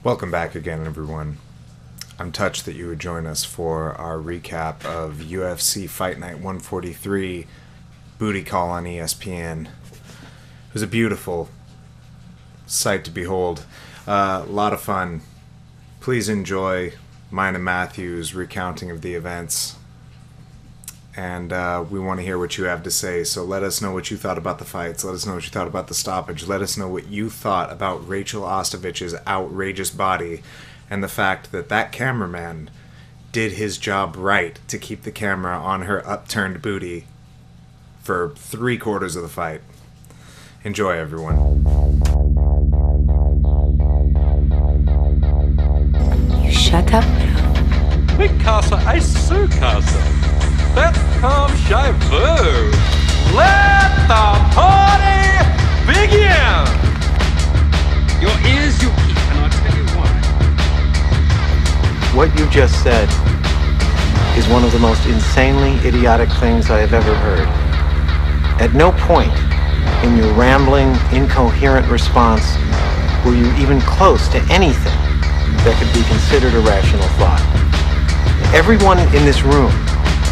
Welcome back again, everyone. I'm touched that you would join us for our recap of UFC Fight Night 143 Booty Call on ESPN. It was a beautiful sight to behold. A lot of fun. Please enjoy mine and Matthew's recounting of the events. And we want to hear what you have to say. So let us know what you thought about the fights. Let us know what you thought about the stoppage. Let us know what you thought about Rachel Ostovich's outrageous body and the fact that that cameraman did his job right to keep the camera on her upturned booty for 3/4 of the fight. Enjoy, everyone. You shut up now. Big casa, I sue casa. Let's come shabu. Let the party begin. Your ears you keep, and I'll tell you why. What you just said is one of the most insanely idiotic things I have ever heard. At no point in your rambling, incoherent response were you even close to anything that could be considered a rational thought. Everyone in this room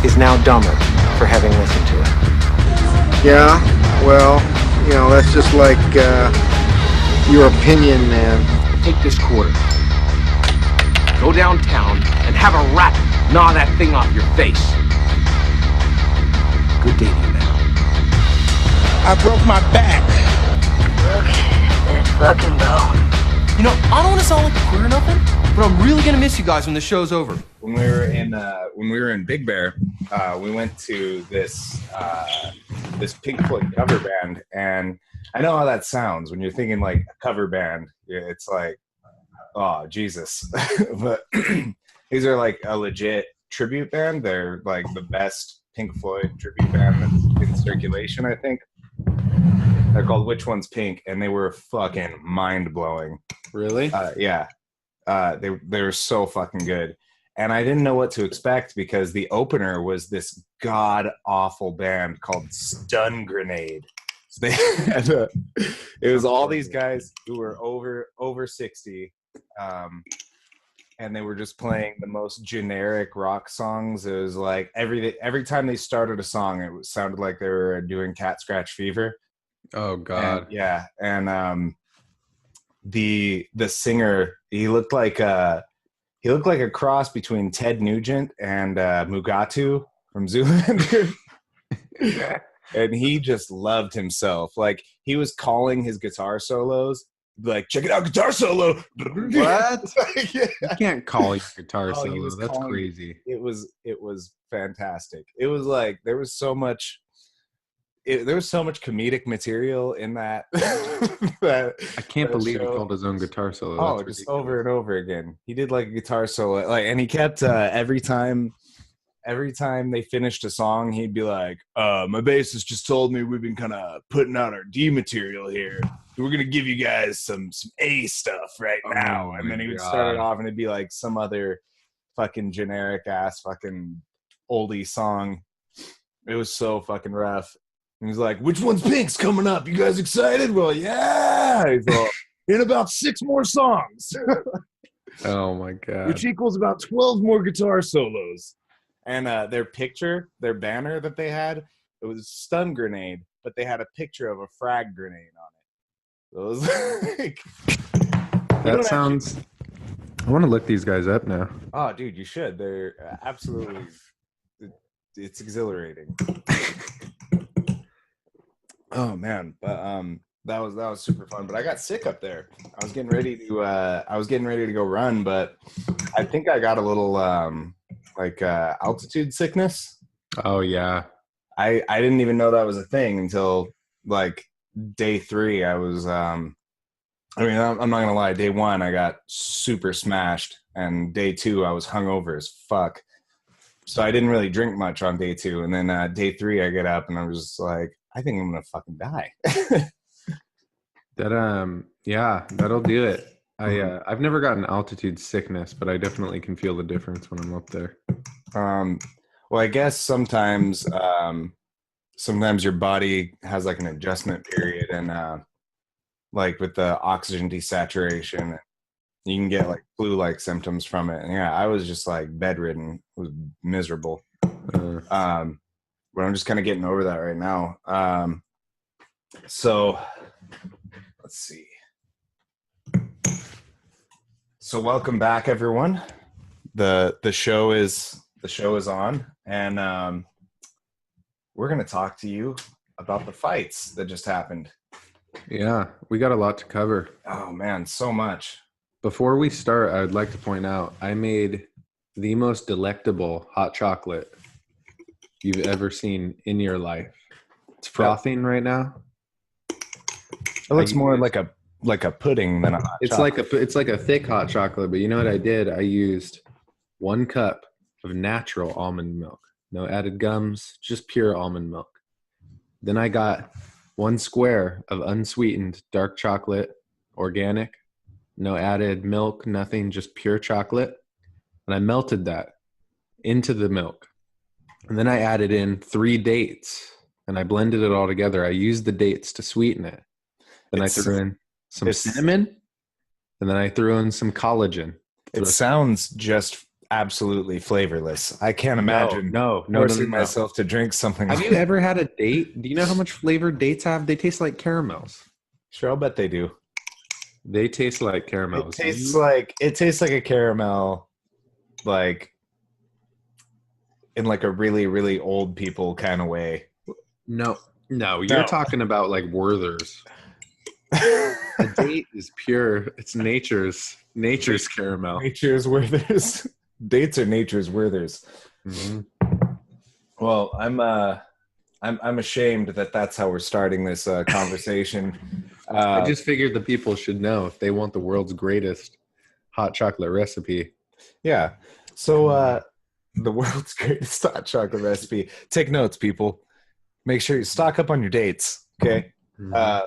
is now dumber for having listened to it. Yeah, well, that's just like your opinion, man. Take this quarter. Go downtown and have a rat gnaw that thing off your face. Good day to you now. I broke my back. Let's fucking go. You know, I don't want to sound like a queer or nothing, but I'm really gonna miss you guys when the show's over. When we were in Big Bear, we went to this Pink Floyd cover band, and I know how that sounds when you're thinking like a cover band. It's like, oh Jesus, but these are like a legit tribute band. They're like the best Pink Floyd tribute band that's in circulation, I think. They're called Which One's Pink, and they were fucking mind blowing. Really? Yeah. They were so fucking good. And I didn't know what to expect because the opener was this god-awful band called Stun Grenade. So it was all these guys who were over 60, and they were just playing the most generic rock songs. It was like every time they started a song, it sounded like they were doing Cat Scratch Fever. Oh, God. And, yeah, and the singer, he looked like a cross between Ted Nugent and Mugatu from Zoolander. And he just loved himself. Like, he was calling his guitar solos, like, check it out, guitar solo. What? Yeah. You can't call it guitar Oh, solo. That's crazy. It was fantastic. It was like there was so much comedic material in that. I can't believe he called his own guitar solo. Oh, That's just ridiculous. over and over again. He did like a guitar solo, like, and he kept every time they finished a song, he'd be like, "My bassist just told me we've been kind of putting out our D material here. We're gonna give you guys some A stuff right now." Oh, and then he would God. start it off, and it'd be like some other fucking generic ass fucking oldie song. It was so fucking rough. And he's like, "Which One's Pink's coming up? You guys excited?" Well, yeah. He's like, in about 6 more songs, Oh, my God. which equals about 12 more guitar solos. And their banner that they had, it was Stun Grenade, but they had a picture of a frag grenade on it. So it was like, That sounds... I want to look these guys up now. oh, dude, you should. They're absolutely, it's exhilarating. Oh man, but that was super fun. But I got sick up there. I was getting ready to go run, but I think I got a little altitude sickness. Oh, yeah. I didn't even know that was a thing until like day 3. I was I'm not gonna lie. Day 1 I got super smashed, and day 2 I was hungover as fuck. So I didn't really drink much on day 2, and then day 3 I get up and I was just like, I think I'm gonna fucking die. Yeah, that'll do it. I've never gotten altitude sickness, but I definitely can feel the difference when I'm up there. Well, I guess sometimes your body has like an adjustment period, and like with the oxygen desaturation, You can get like flu-like symptoms from it. And yeah, I was just like bedridden, it was miserable. But I'm just kind of getting over that right now. So let's see. So welcome back, everyone. The show is on, and we're going to talk to you about the fights that just happened. Yeah, we got a lot to cover. Oh man, so much. Before we start, I would like to point out I made the most delectable hot chocolate you've ever seen in your life. It's frothing right now. It looks more like a pudding than a hot chocolate. It's like a thick hot chocolate, but you know what I did? I used 1 cup of natural almond milk. No added gums, just pure almond milk. Then I got 1 square of unsweetened dark chocolate, organic, no added milk, nothing, just pure chocolate. And I melted that into the milk. And then I added in 3 dates and I blended it all together. I used the dates to sweeten it. Then I threw in some cinnamon, and then I threw in some collagen. It sounds just absolutely flavorless. I can't imagine forcing myself to drink something. Have you ever had a date? Do you know how much flavor dates have? They taste like caramels. Sure, I'll bet they do. They taste like caramels. It tastes like a caramel, like in like a really, really old people kind of way. No, you're talking about like Werther's. A date is pure. It's nature's caramel. Nature's Werther's. Dates are nature's Werther's. Mm-hmm. Well, I'm ashamed that that's how we're starting this conversation. I just figured the people should know if they want the world's greatest hot chocolate recipe. Yeah. So the world's greatest hot chocolate recipe. Take notes, people. Make sure you stock up on your dates. Okay. Mm-hmm.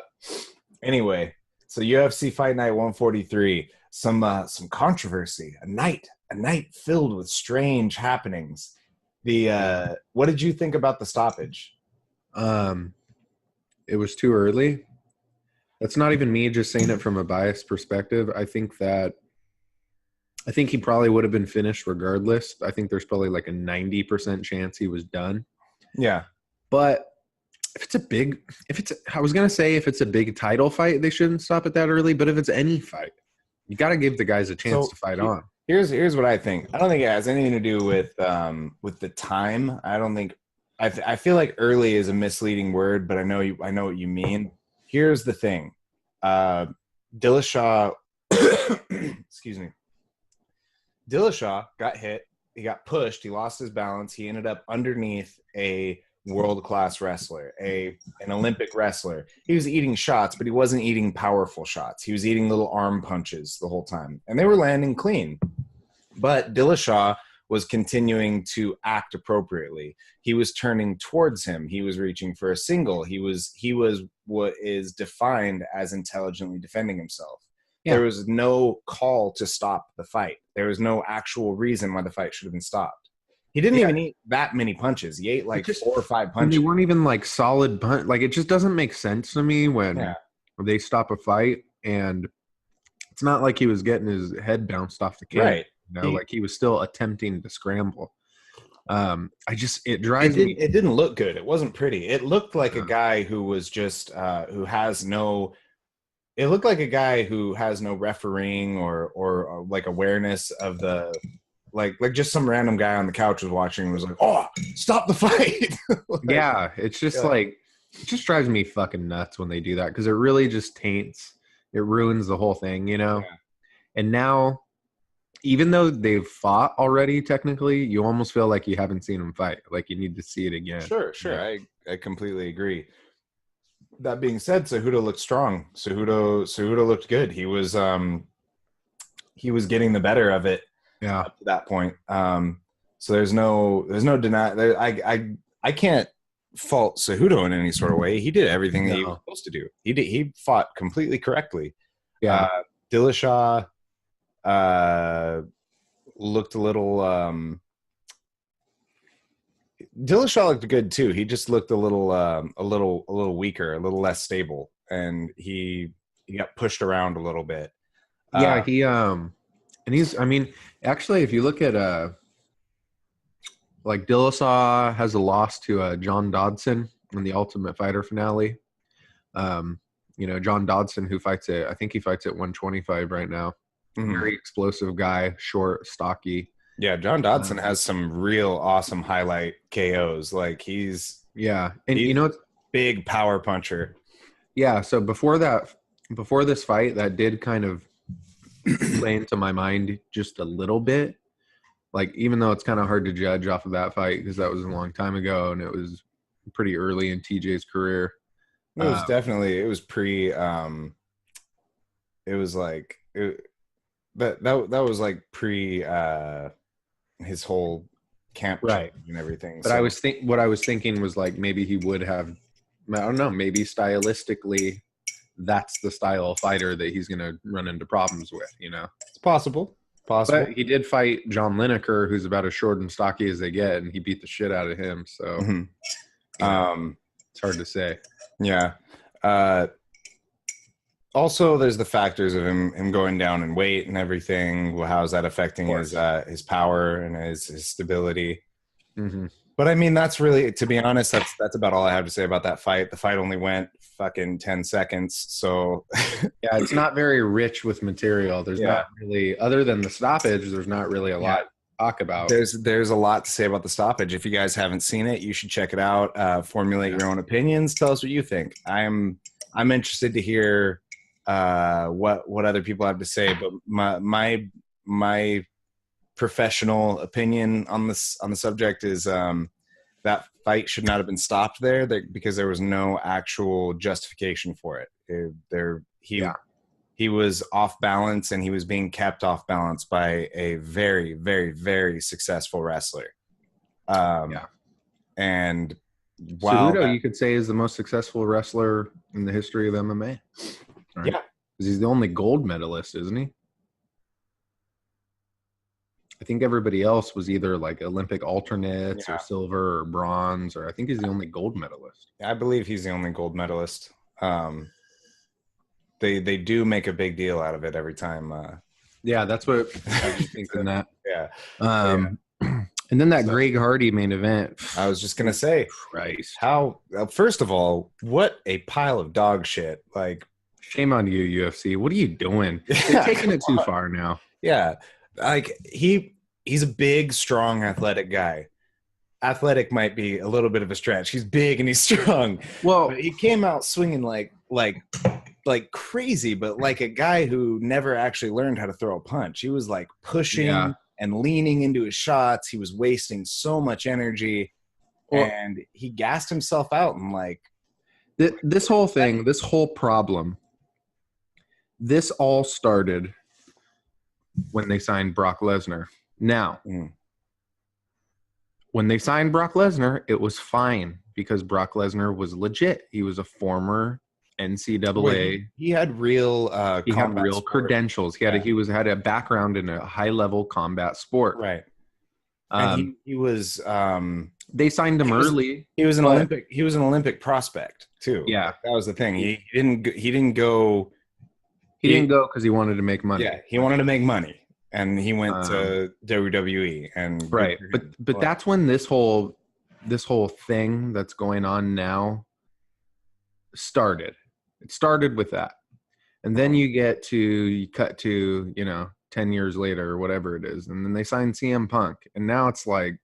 Anyway, so UFC Fight Night 143, some controversy, a night filled with strange happenings. What did you think about the stoppage? It was too early. That's not even me just saying it from a biased perspective. I think he probably would have been finished regardless. I think there's probably like a 90% chance he was done. Yeah. But if it's a big title fight, they shouldn't stop it that early. But if it's any fight, you got to give the guys a chance to fight on. Here's what I think. I don't think it has anything to do with the time. I don't think. I feel like early is a misleading word, but I know what you mean. Here's the thing. Dillashaw, excuse me. Dillashaw got hit. He got pushed. He lost his balance. He ended up underneath a world-class wrestler, an Olympic wrestler. He was eating shots, but he wasn't eating powerful shots. He was eating little arm punches the whole time, and they were landing clean. But Dillashaw was continuing to act appropriately. He was turning towards him. He was reaching for a single. He was what is defined as intelligently defending himself. Yeah. There was no call to stop the fight. There was no actual reason why the fight should have been stopped. He didn't even eat that many punches. He ate like 4 or 5 punches. And they weren't even like solid punch. Like it just doesn't make sense to me when they stop a fight, and it's not like he was getting his head bounced off the cage. Right. You know, like he was still attempting to scramble. It drives me. It didn't look good. It wasn't pretty. It looked like a guy who was just who has no. It looked like a guy who has no refereeing or like awareness of the. Like just some random guy on the couch was watching and was like, "Oh, stop the fight!" Yeah, it's just like it just drives me fucking nuts when they do that, because it really just taints. It ruins the whole thing, you know. Yeah. And now, even though they've fought already, technically, you almost feel like you haven't seen them fight. Like you need to see it again. Sure. Yeah. I completely agree. That being said, Cejudo looked strong. Cejudo looked good. He was getting the better of it. Yeah. Up to that point. So there's no deny. I can't fault Cejudo in any sort of way. He did everything that he was supposed to do. He fought completely correctly. Yeah. Dillashaw looked a little. Dillashaw looked good too. He just looked a little weaker, a little less stable, and he got pushed around a little bit. Yeah, and he's. I mean, actually, if you look at like Dillashaw has a loss to John Dodson in the Ultimate Fighter finale. John Dodson, who fights I think he fights at 125 right now. Very explosive guy, short, stocky. Yeah, John Dodson has some real awesome highlight KOs. Like he's big power puncher. Yeah, so before this fight, that did kind of play into my mind just a little bit. Like, even though it's kind of hard to judge off of that fight because that was a long time ago and it was pretty early in TJ's career. It was definitely, it was pre, it was like, that was like pre his whole camp right and everything. But so. What I was thinking was like maybe he would have, I don't know, maybe stylistically that's the style of fighter that he's going to run into problems with, It's possible. But he did fight John Lineker, who's about as short and stocky as they get, and he beat the shit out of him. So it's hard to say. Yeah. Also, there's the factors of him going down in weight and everything. Well, how's that affecting his power and his stability? Mm-hmm. But I mean, that's really, to be honest, that's about all I have to say about that fight. The fight only went fucking 10 seconds. So yeah, it's not very rich with material. There's not really, other than the stoppage, there's not really a lot to talk about. There's a lot to say about the stoppage. If you guys haven't seen it, you should check it out. Formulate your own opinions. Tell us what you think. I'm interested to hear what other people have to say, but my professional opinion on the subject is that fight should not have been stopped there because there was no actual justification for it. He was off balance and he was being kept off balance by a very, very, very successful wrestler. And Cejudo, you could say, is the most successful wrestler in the history of MMA. Right? Yeah, because he's the only gold medalist, isn't he? I think everybody else was either like Olympic alternates or silver or bronze, or I think he's the only gold medalist. I believe he's the only gold medalist. They do make a big deal out of it every time. Yeah, that's what I was thinking that. Yeah. And then that Greg Hardy main event. I was just gonna say, Christ, first of all, what a pile of dog shit! Like, shame on you, UFC. What are you doing? You're taking it too far now. Yeah. Like he's a big, strong, athletic guy. Athletic might be a little bit of a stretch. He's big and he's strong. Well, but he came out swinging like crazy, but like a guy who never actually learned how to throw a punch. He was like pushing and leaning into his shots. He was wasting so much energy, and he gassed himself out. And like this whole thing, this whole problem, this all started when they signed Brock Lesnar. Now, when they signed Brock Lesnar, it was fine because Brock Lesnar was legit. He was a former NCAA. He had real credentials. He had a background in a high level combat sport. Right. And he was. They signed him early. He was an Olympic prospect too. Yeah, that was the thing. He didn't go. He didn't go because he wanted to make money. Yeah, he wanted to make money, and he went to WWE. And right, but that's when this whole thing that's going on now started. It started with that, and then you cut to 10 years later or whatever it is, and then they signed CM Punk, and now it's like,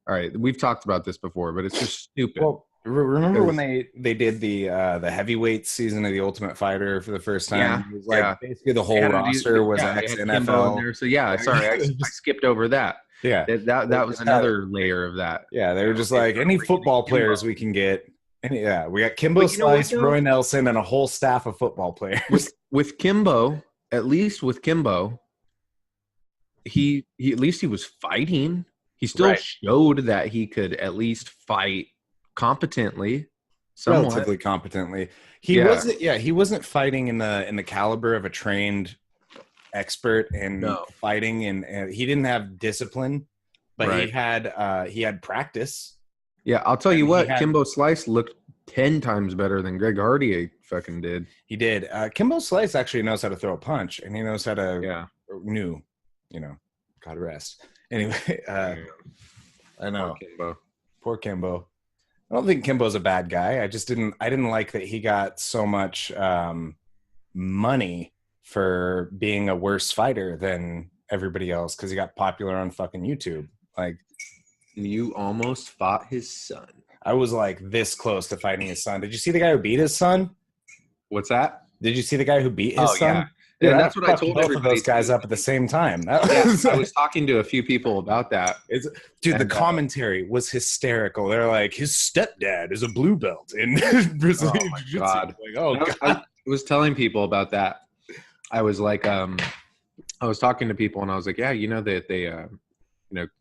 all right, we've talked about this before, but it's just stupid. Well, remember when they did the heavyweight season of the Ultimate Fighter for the first time? Yeah, it was like basically the whole roster was ex-NFL. So yeah, sorry, I skipped over that. Yeah, that was another layer of that. Yeah, they were just like any football players we can get. We got Kimbo Slice, Roy Nelson, and a whole staff of football players. With Kimbo, at least with Kimbo, he at least he was fighting. He still showed that he could at least fight competently, relatively competently. He wasn't fighting in the caliber of a trained expert in fighting, and he didn't have discipline, but he had practice. Yeah, I'll tell you what, Kimbo Slice looked 10 times better than Greg Hardy fucking did. He did. Kimbo Slice actually knows how to throw a punch, and he knows how to God rest. Anyway, I know. Poor Kimbo. I don't think Kimbo's a bad guy. I didn't like that he got so much money for being a worse fighter than everybody else because he got popular on fucking YouTube. Like, you almost fought his son. I was like this close to fighting his son. Did you see the guy who beat his son? What's that? Did you see the guy who beat his son? Yeah. Dude, Yeah, that's what I told both everybody. Of those guys up at the same time. I was talking to a few people about that. The commentary was hysterical. They're like, his stepdad is a blue belt in Brazilian Jiu-Jitsu. God. God. I was telling people about that. I was like, I was talking to people and I was like, yeah, that they,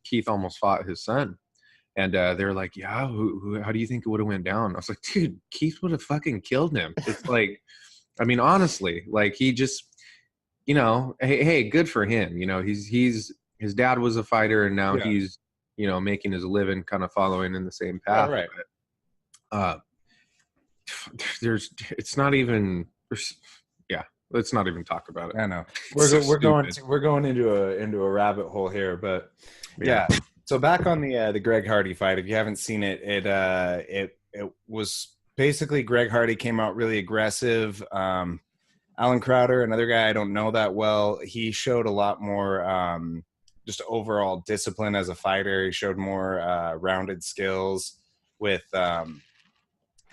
Keith almost fought his son. And they were like, yeah, how do you think it would have went down? I was like, dude, Keith would have fucking killed him. It's like, I mean, honestly, like he just, hey, good for him. His dad was a fighter and now he's, making his living kind of following in the same path. Right. But, let's not even talk about it. I know. We're going into a rabbit hole here, but yeah. So back on the Greg Hardy fight, if you haven't seen it, it was basically Greg Hardy came out really aggressive. Alan Crowder, another guy I don't know that well, he showed a lot more just overall discipline as a fighter. He showed more rounded skills with the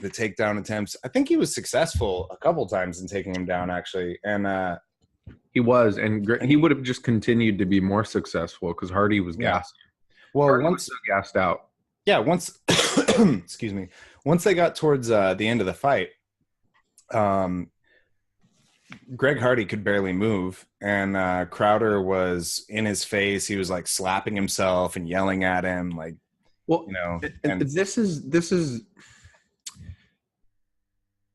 takedown attempts. I think he was successful a couple times in taking him down, actually. And he was, and he would have just continued to be more successful because Hardy was gassed. Well, Hardy once was so gassed out. Yeah, once excuse me. Once they got towards the end of the fight, Greg Hardy could barely move, and Crowder was in his face. He was like slapping himself and yelling at him, like, And this is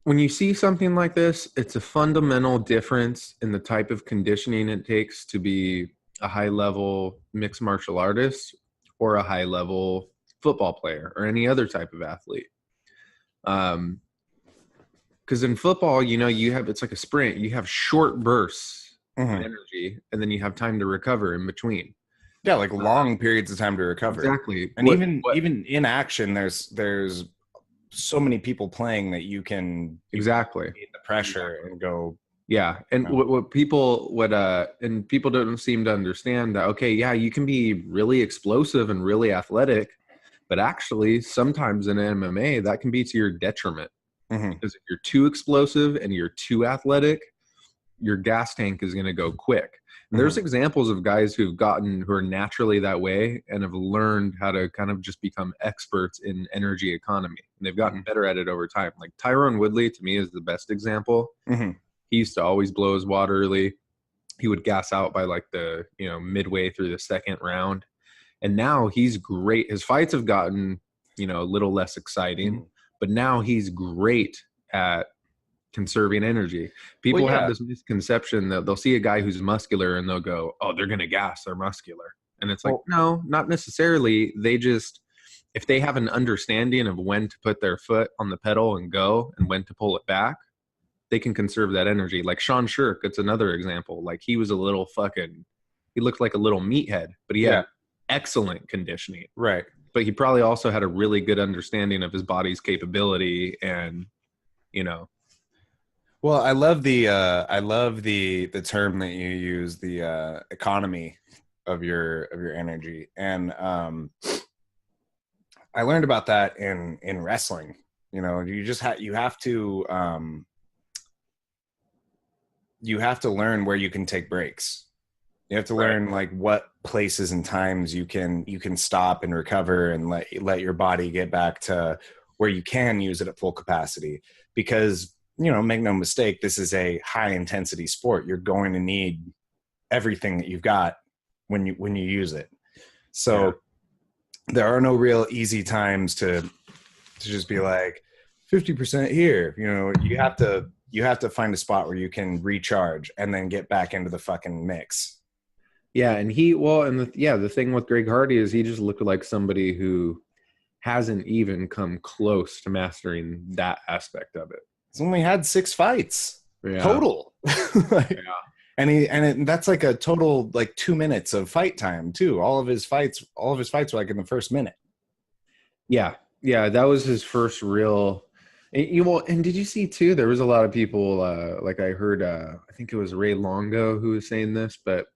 when you see something like this, it's a fundamental difference in the type of conditioning it takes to be a high-level mixed martial artist or a high-level football player or any other type of athlete. Because in football, it's like a sprint. You have short bursts of energy, and then you have time to recover in between. Yeah, like long periods of time to recover. Exactly. And even in action, there's so many people playing that you can exactly meet the pressure and go. Yeah, and what people don't seem to understand that. Okay, yeah, you can be really explosive and really athletic, but actually, sometimes in MMA, that can be to your detriment. Because if you're too explosive and you're too athletic, your gas tank is going to go quick. And there's examples of guys who are naturally that way and have learned how to kind of just become experts in energy economy. And they've gotten better at it over time. Like Tyrone Woodley, to me, is the best example. He used to always blow his wad early. He would gas out by like the, midway through the second round. And now he's great. His fights have gotten, a little less exciting, but now he's great at conserving energy. People have this misconception that they'll see a guy who's muscular and they'll go, oh, they're going to gas, they're muscular. And it's like, no, not necessarily. They just, if they have an understanding of when to put their foot on the pedal and go and when to pull it back, they can conserve that energy. Like Sean Shirk, it's another example. Like he was he looked like a little meathead, but he had excellent conditioning. Right. But he probably also had a really good understanding of his body's capability and, Well, I love the term that you use, the economy of your energy. And I learned about that in wrestling. You have to learn where you can take breaks. You have to learn like what places and times you can stop and recover and let your body get back to where you can use it at full capacity. Because, make no mistake, this is a high intensity sport. You're going to need everything that you've got when you use it. So there are no real easy times to just be like 50% here. You have to find a spot where you can recharge and then get back into the fucking mix. Yeah, and the thing with Greg Hardy is he just looked like somebody who hasn't even come close to mastering that aspect of it. He's only had 6 fights total. That's like a total like 2 minutes of fight time too. All of his fights were like in the first minute. Yeah, that was his first real. And did you see too? There was a lot of people. Like I heard, I think it was Ray Longo who was saying this, but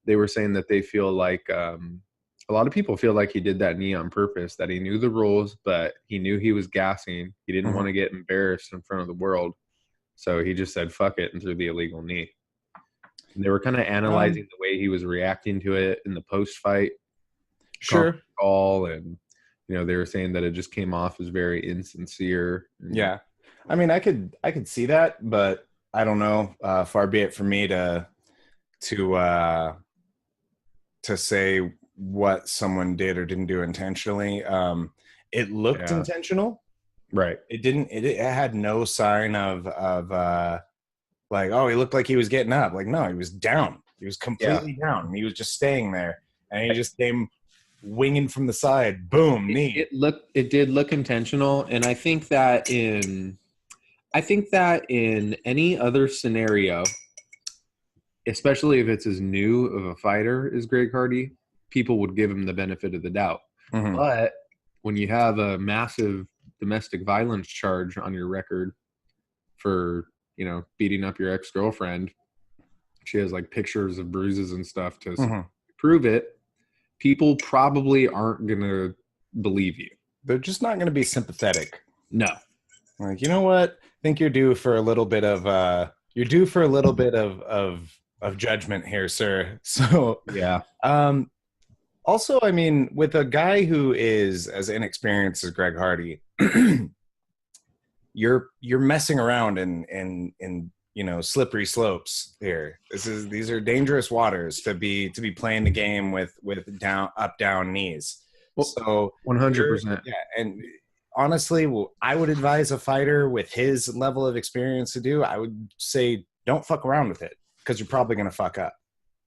they were saying that they feel like a lot of people feel like he did that knee on purpose. That he knew the rules, but he knew he was gassing. He didn't want to get embarrassed in front of the world, so he just said "fuck it" and threw the illegal knee. And they were kind of analyzing the way he was reacting to it in the post-fight call, and they were saying that it just came off as very insincere. Yeah, I mean, I could see that, but I don't know. Far be it from me to say what someone did or didn't do intentionally. It looked intentional, right? It didn't. It had no sign of like, oh, he looked like he was getting up. Like, no, he was down. He was completely down. He was just staying there, and he just came winging from the side. Boom, knee. It did look intentional, and I think that in any other scenario, especially if it's as new of a fighter as Greg Hardy, people would give him the benefit of the doubt. But when you have a massive domestic violence charge on your record for beating up your ex-girlfriend, she has like pictures of bruises and stuff to prove it, people probably aren't gonna believe you. They're just not gonna be sympathetic. No. Like, you know what? I think you're due for a little bit of judgment here, sir. So yeah. Also, I mean, with a guy who is as inexperienced as Greg Hardy, you're messing around in slippery slopes here. These are dangerous waters to be playing the game with down knees. Well, so 100%. Yeah, and honestly, I would advise a fighter with his level of experience to do. I would say don't fuck around with it, because you're probably going to fuck up.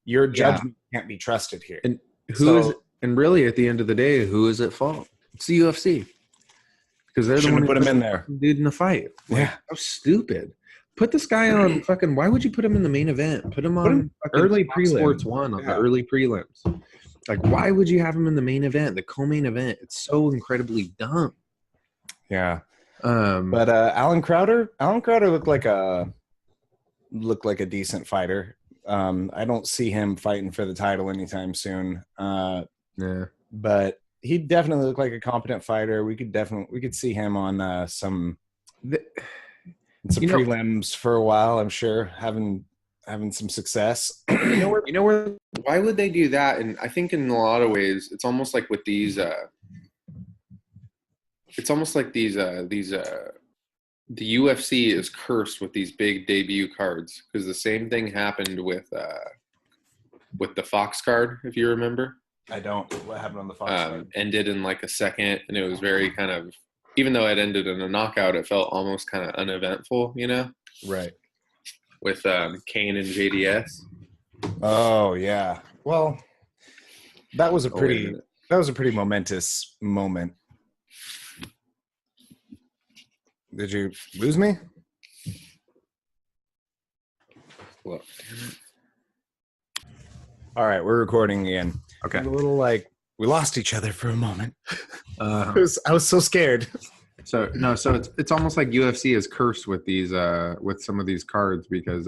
Your judgment can't be trusted here. And and really, at the end of the day, who is at fault? It's the UFC. Because they're the one who put him in there. Dude in the fight. Like, how stupid. Put this guy on fucking. Why would you put him in the main event? Put him on early prelims. Sports 1 on the early prelims. Like, why would you have him in the main event, the co-main event? It's so incredibly dumb. Yeah. But Alan Crowder looked like a decent fighter. I don't see him fighting for the title anytime soon. But he definitely looked like a competent fighter. We could see him on some prelims for a while, I'm sure, having some success. Why would they do that? And I think in a lot of ways, it's almost like with these the UFC is cursed with these big debut cards, because the same thing happened with the Fox card, if you remember. I don't. What happened on the Fox card? Ended in like a second, and it was very kind of, even though it ended in a knockout, it felt almost kind of uneventful, Right. With Kane and JDS. Oh yeah. Well, that was a pretty momentous moment. Did you lose me? Well, all right, we're recording again. Okay. A little like we lost each other for a moment. I was so scared. So it's almost like UFC is cursed with these with some of these cards, because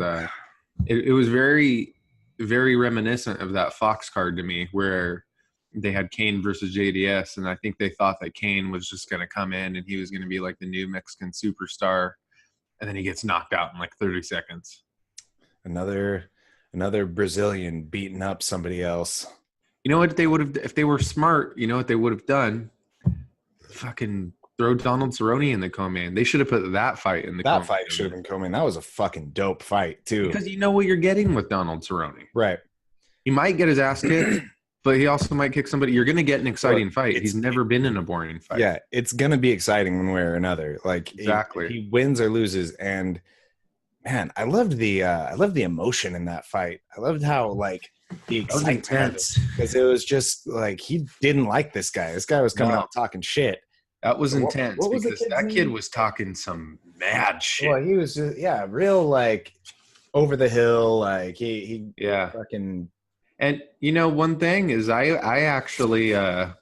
it was very, very reminiscent of that Fox card to me, where they had Kane versus JDS, and I think they thought that Kane was just going to come in and he was going to be like the new Mexican superstar, and then he gets knocked out in like 30 seconds. Another Brazilian beating up somebody else. You know what they would have, if they were smart, you know what they would have done? Fucking throw Donald Cerrone in the co-main. They should have put that fight in the co-main. That fight should have been co-main. That was a fucking dope fight too. Because you know what you're getting with Donald Cerrone. Right. He might get his ass kicked, but he also might kick somebody. You're going to get an exciting fight. He's never been in a boring fight. Yeah, it's going to be exciting one way or another. Like, exactly. He wins or loses, and man, I loved the emotion in that fight. I loved how like the excitement, because it was just like he didn't like this guy. This guy was coming out talking shit, That was What- intense what was the because kid's that kid name? was talking some mad shit. Well, he was just, yeah, real like over the hill. Like he Yeah. fucking. And you know, one thing is I actually I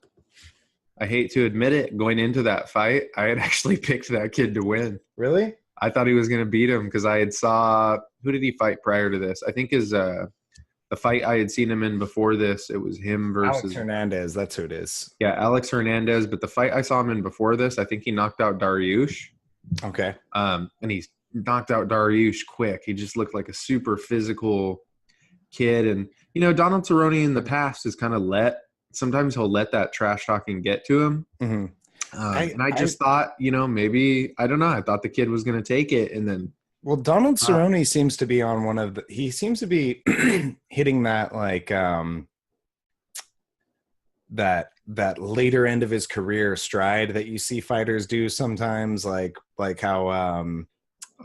hate to admit it, going into that fight, I had actually picked that kid to win. Really? I thought he was going to beat him because I had saw who did he fight prior to this? I think is the fight I had seen him in before this. It was him Alex versus Hernandez. That's who it is. yeah, Alex Hernandez. But the fight I saw him in before this, I think he knocked out Dariush. Okay. And he knocked out Dariush quick. He just looked like a super physical kid. And you know, Donald Cerrone in the past has kind of sometimes he'll let that trash talking get to him. Mm-hmm. And I just thought, you know, maybe, I don't know. I thought the kid was going to take it. And then, Well, Donald Cerrone seems to be on one of the. He seems to be hitting that like that later end of his career stride that you see fighters do sometimes, like how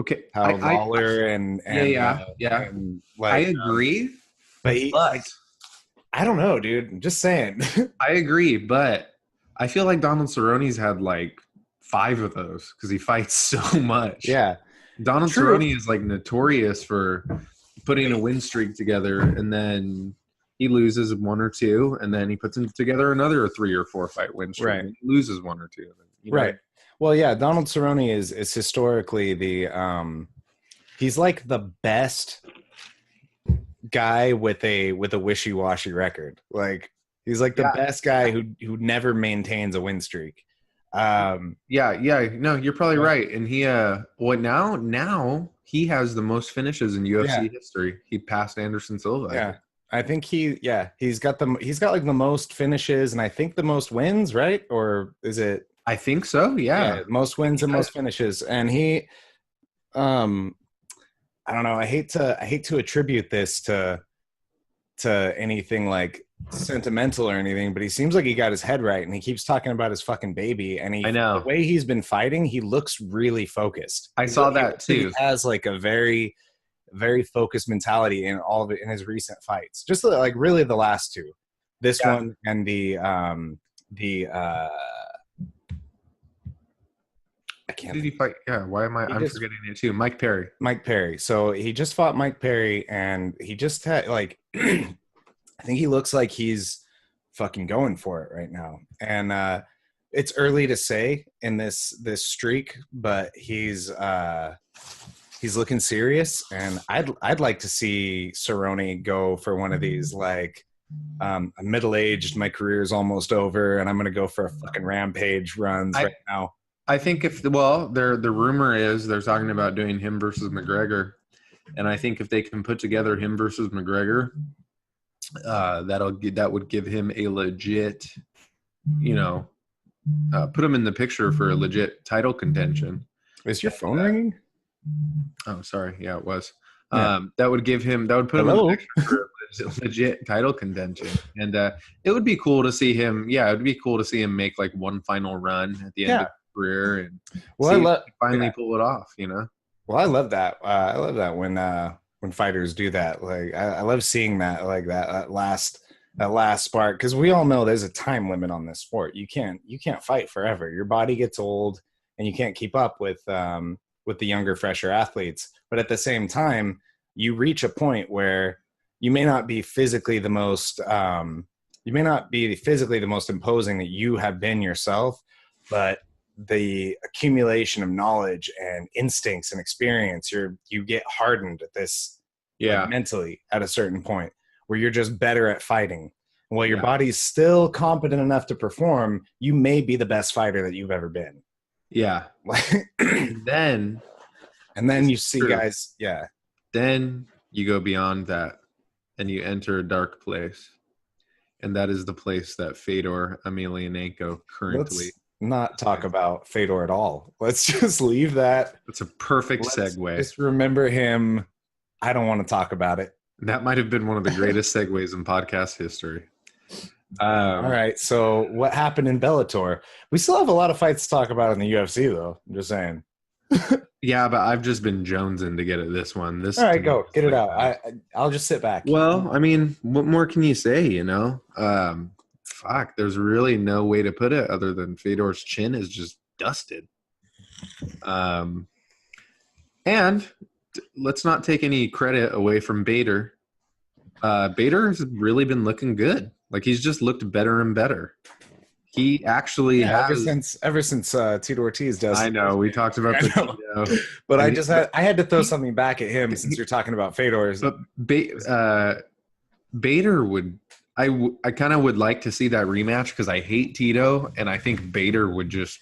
okay, how Lawler and yeah. and, like, I agree, but I don't know, dude. I'm just saying. I agree, but I feel like Donald Cerrone's had like 5 of those because he fights so much. Yeah. Donald True. Cerrone is like notorious for putting a win streak together and then he loses 1 or 2 and then he puts together another 3 or 4 fight win streak. Right. And he loses 1 or 2. You know? Right. Well, yeah, Donald Cerrone is historically the he's like the best guy with a wishy-washy record. Like he's like the best guy who never maintains a win streak. No, you're probably right. And he now he has the most finishes in UFC history. He passed Anderson Silva. Yeah. I think he's got like the most finishes and I think the most wins, right? Or is it? I think so. Yeah. Most wins and most finishes. And he I don't know, I hate to attribute this to anything like sentimental or anything, but he seems like he got his head right and he keeps talking about his fucking baby and I know the way he's been fighting, he looks really focused. I saw that too. He has like a very, very focused mentality in all of it in his recent fights. Just like really the last 2. This one and the I can't. Did he fight? Yeah, why am I'm forgetting it too? Mike Perry. Mike Perry. So he just fought Mike Perry and he just had like I think he looks like he's fucking going for it right now. And it's early to say in this streak, but he's looking serious. And I'd like to see Cerrone go for one of these like I'm middle-aged, my career is almost over, and I'm gonna go for a fucking rampage runs right now. I think the rumor is they're talking about doing him versus McGregor, and I think if they can put together him versus McGregor, that would give him a legit, you know, put him in the picture for a legit title contention. Is your phone ringing? Oh, sorry. Yeah, it was. Yeah. That would put him in the picture for a legit title contention, and it would be cool to see him. Yeah, it would be cool to see him make like one final run at the end of his career and finally pull it off. You know. Well, I love that. I love that when fighters do that. Like I love seeing that, like that last spark, because we all know there's a time limit on this sport. You can't fight forever. Your body gets old, and you can't keep up with the younger, fresher athletes. But at the same time, you reach a point where you may not be physically the most imposing that you have been yourself, but the accumulation of knowledge and instincts and experience, you get hardened at this, like, mentally at a certain point where you're just better at fighting. And while your body's still competent enough to perform, you may be the best fighter that you've ever been. Yeah. and then you see guys, then you go beyond that and you enter a dark place. And that is the place that Fedor Emelianenko currently. Let's not talk about Fedor at all. Let's just leave that. It's a perfect segue. Just remember him. I don't want to talk about it. That might have been one of the greatest segues in podcast history. All right. So what happened in Bellator? We still have a lot of fights to talk about in the UFC, though. I'm just saying. Yeah, but I've just been jonesing to get at this one. All right, go get it out. I'll just sit back. Well, I mean, what more can you say? You know, fuck, there's really no way to put it other than Fedor's chin is just dusted. And let's not take any credit away from Bader. Bader has really been looking good. Like, he's just looked better and better. He actually has ever since Tito Ortiz does. I know we talked about the Tito, but I had to throw something back at him since you're talking about Fedor's. But Bader would I kind of would like to see that rematch because I hate Tito and I think Bader would just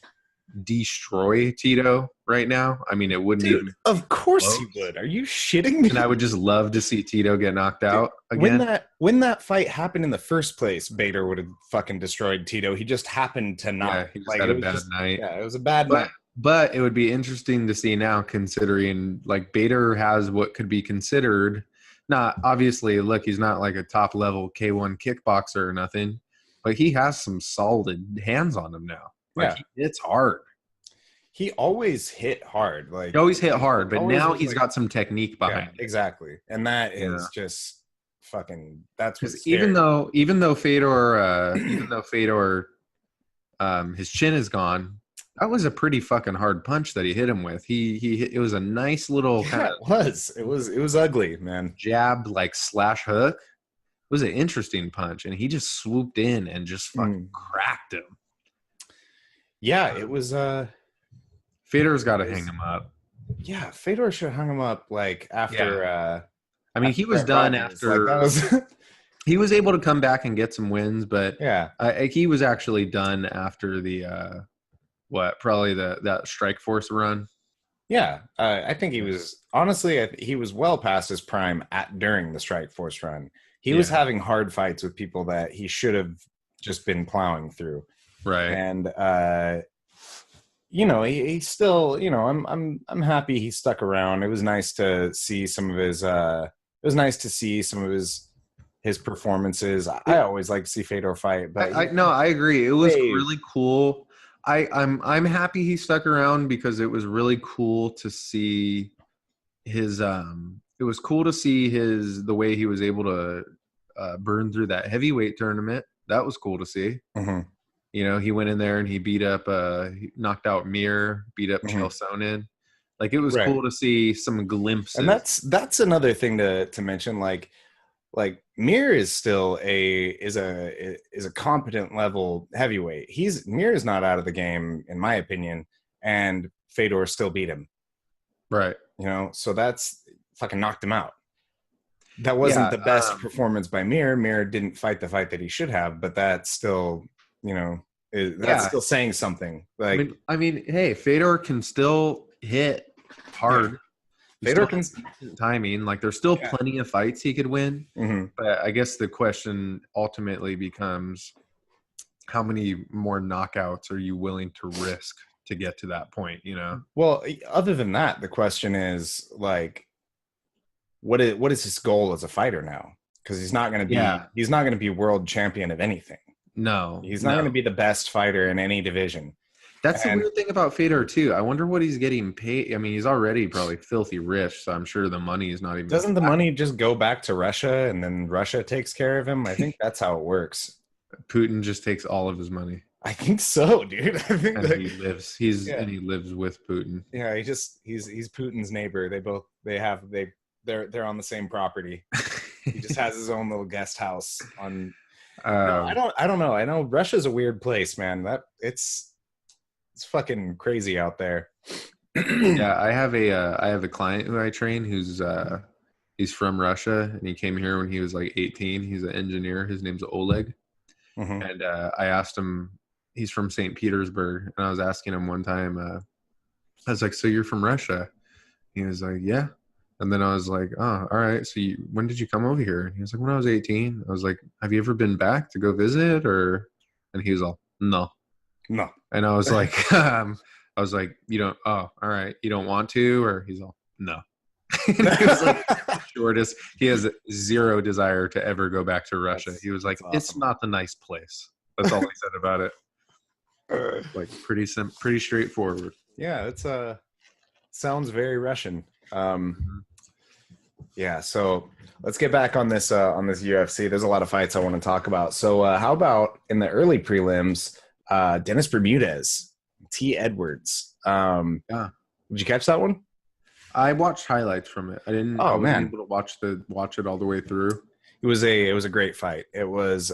destroy Tito right now. I mean, it wouldn't even. Of course he would. Are you shitting me? And I would just love to see Tito get knocked out again. When that fight happened in the first place, Bader would have fucking destroyed Tito. He just happened to not. Yeah, he just had a bad night. Yeah, it was a bad night. But it would be interesting to see now, considering like Bader has what could be considered. Not obviously, look, he's not like a top level K1 kickboxer or nothing, but he has some solid hands on him now. Like, he hits hard. He always hit hard. Like, he always hit hard, but now he's got some technique behind it. Exactly. And that is just fucking. That's what's even though Fedor his chin is gone. That was a pretty fucking hard punch that he hit him with. It was a nice little kind of it was ugly, man. Jab like slash hook. It was an interesting punch, and he just swooped in and just fucking cracked him. Yeah, it was. Fedor's got to hang him up. Yeah, Fedor should have hung him up like after. Yeah. I mean, he was done after. He was able to come back and get some wins, but he was actually done after the probably that Strike Force run. Yeah, I think he was honestly. He was well past his prime during the Strike Force run. He was having hard fights with people that he should have just been plowing through. Right. And he still, I'm happy he stuck around. It was nice to see some of his his performances. I always like to see Fedor fight, but I agree. It was really cool. I'm happy he stuck around because it was really cool to see his it was cool to see the way he was able to burn through that heavyweight tournament. That was cool to see. Mm-hmm. He went in there and he beat up, he knocked out Mir, beat up Chael Sonnen. Like, it was cool to see some glimpses. And that's another thing to mention. Like Mir is still is a competent level heavyweight. Mir is not out of the game, in my opinion, and Fedor still beat him. Right. So that's fucking knocked him out. That wasn't the best performance by Mir. Mir didn't fight the fight that he should have, but that's still. That's still saying something. Like, I mean, hey, Fedor can still hit hard. Fedor can timing. Like, there's still plenty of fights he could win. Mm-hmm. But I guess the question ultimately becomes, how many more knockouts are you willing to risk to get to that point? Well, other than that, the question is like, what is his goal as a fighter now? Because he's not going to be world champion of anything. No, he's not going to be the best fighter in any division. That's the weird thing about Fedor too. I wonder what he's getting paid. I mean, he's already probably filthy rich, so I'm sure the money is not even. Doesn't the money just go back to Russia and then Russia takes care of him? I think that's how it works. Putin just takes all of his money. I think so, dude. I think and he lives. And he lives with Putin. Yeah, he's Putin's neighbor. They're on the same property. He just has his own little guest house on. I don't know. I know Russia's a weird place, man. It's fucking crazy out there. Yeah, I have a client who I train who's he's from Russia and he came here when he was like 18. He's an engineer. His name's Oleg. Mm-hmm. And I asked him. He's from St. Petersburg, and I was asking him one time. I was like, "So you're from Russia?" He was like, "Yeah." And then I was like, "Oh, all right. So when did you come over here?" And he was like, "When I was 18." I was like, "Have you ever been back to go visit?" And he was all, "No." And I was like, "You don't? Oh, all right. You don't want to?" Or he's all, "No." And he was like, shortest. He has zero desire to ever go back to Russia. He was like, awesome. It's not the nice place. That's all he said about it. Like pretty straightforward. Yeah, it's sounds very Russian. Yeah, so let's get back on this UFC. There's a lot of fights I want to talk about. So how about in the early prelims, Dennis Bermudez, T. Edwards. Yeah. Did you catch that one? I watched highlights from it. I didn't. Oh, I wasn't man. able to watch it all the way through. It was a great fight. It was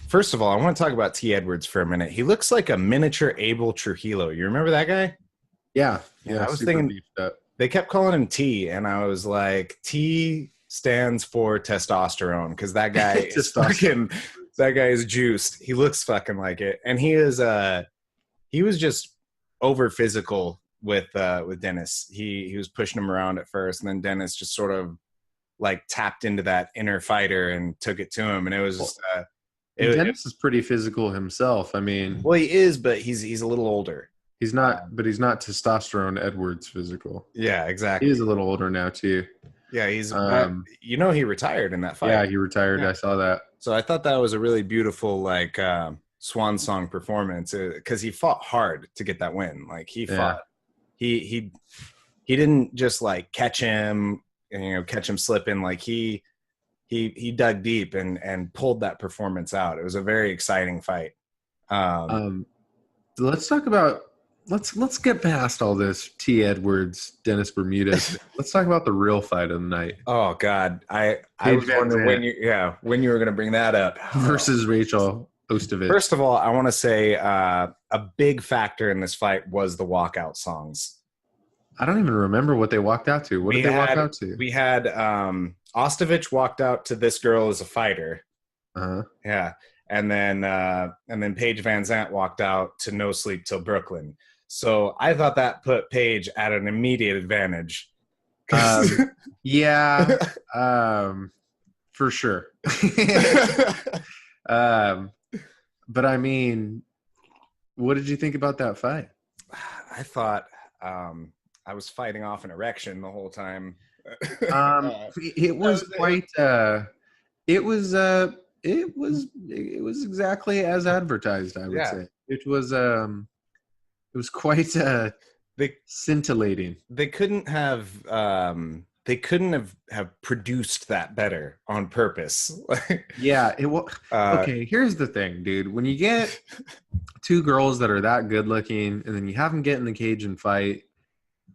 first of all, I want to talk about T. Edwards for a minute. He looks like a miniature Abel Trujillo. You remember that guy? Yeah. I was super thinking beefed up. they kept calling him T, and I was like, T stands for testosterone because that guy is fucking. That guy is juiced. He looks fucking like it, and he is. He was just over physical with Dennis. He was pushing him around at first, and then Dennis just sort of like tapped into that inner fighter and took it to him, and it was just. Dennis is pretty physical himself. I mean, well, he is, but he's a little older. He's not, but he's not testosterone Edwards physical. Yeah, exactly. He is a little older now too. Yeah, he's. He retired in that fight. Yeah, he retired. Yeah. I saw that. So I thought that was a really beautiful like swan song performance because he fought hard to get that win. Like he fought. He didn't just like catch him slipping. Like he dug deep and pulled that performance out. It was a very exciting fight. Let's talk about let's get past all this T. Edwards, Dennis Bermudez. Let's talk about the real fight of the night. Oh God, I was wondering when you were going to bring that up versus Rachel Ostovich. First of all, I want to say a big factor in this fight was the walkout songs. I don't even remember what they walked out to. What did they walk out to? We had Ostovich walked out to "This Girl Is a Fighter." Yeah, and then Paige Van Zant walked out to "No Sleep Till Brooklyn." So I thought that put Paige at an immediate advantage. Yeah, for sure. But I mean, what did you think about that fight? I thought I was fighting off an erection the whole time. It was quite. It was exactly as advertised. I would say it was quite scintillating. They couldn't have produced that better on purpose. Yeah, it was okay. Here's the thing, dude. When you get two girls that are that good looking, and then you have them get in the cage and fight,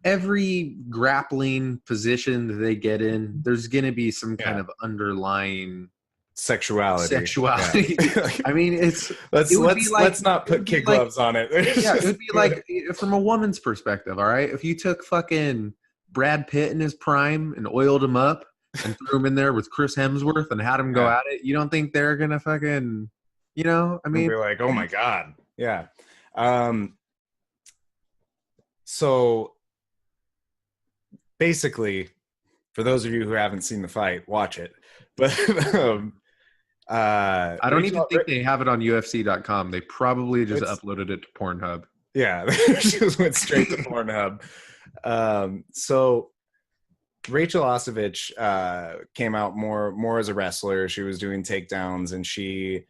every grappling position that they get in, there's gonna be some kind of underlying sexuality. Yeah. I mean, let's not put kid gloves on it. Yeah, it would be like from a woman's perspective. All right, if you took fucking Brad Pitt in his prime and oiled him up and threw him in there with Chris Hemsworth and had him go at it, you don't think they're gonna fucking, I mean, we're like, oh my God, yeah. So basically, for those of you who haven't seen the fight, watch it. But I don't even think they have it on UFC.com. They probably just uploaded it to Pornhub. Yeah, they just went straight to Pornhub. So Rachel Ostovich came out more as a wrestler. She was doing takedowns, and she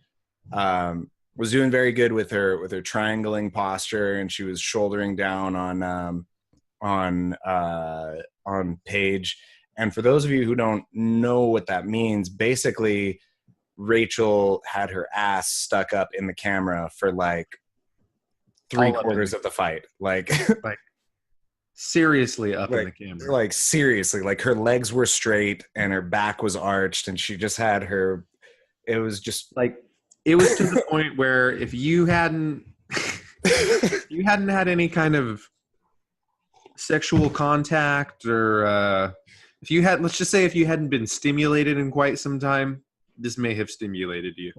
was doing very good with her triangling posture, and she was shouldering down on Paige. And for those of you who don't know what that means, basically Rachel had her ass stuck up in the camera for like 3/4 of the fight. Like seriously up in the camera. Like seriously, like her legs were straight and her back was arched, and she just had her, it was just like, it was to the point where if you hadn't had any kind of sexual contact, or if you had, let's just say if you hadn't been stimulated in quite some time, this may have stimulated you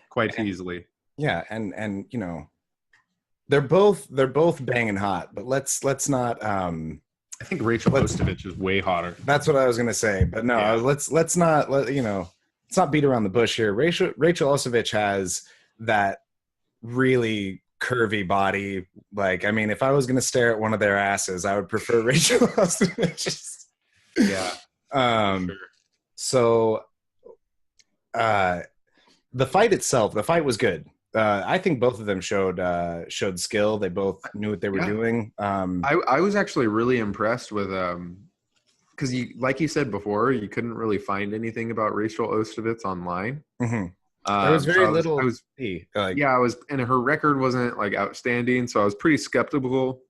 quite easily. Yeah, and they're both banging hot, but let's not I think Rachel Ostovich is way hotter. That's what I was gonna say, but no, let's not beat around the bush here. Rachel Ostovich has that really curvy body. Like, I mean, if I was gonna stare at one of their asses, I would prefer Rachel Ostovich. Yeah. Sure. So the fight was good. I think both of them showed skill. They both knew what they were doing. I was actually really impressed with because you, like you said before, you couldn't really find anything about Rachel Ostovitz online. There was very little. I was and her record wasn't like outstanding, so I was pretty skeptical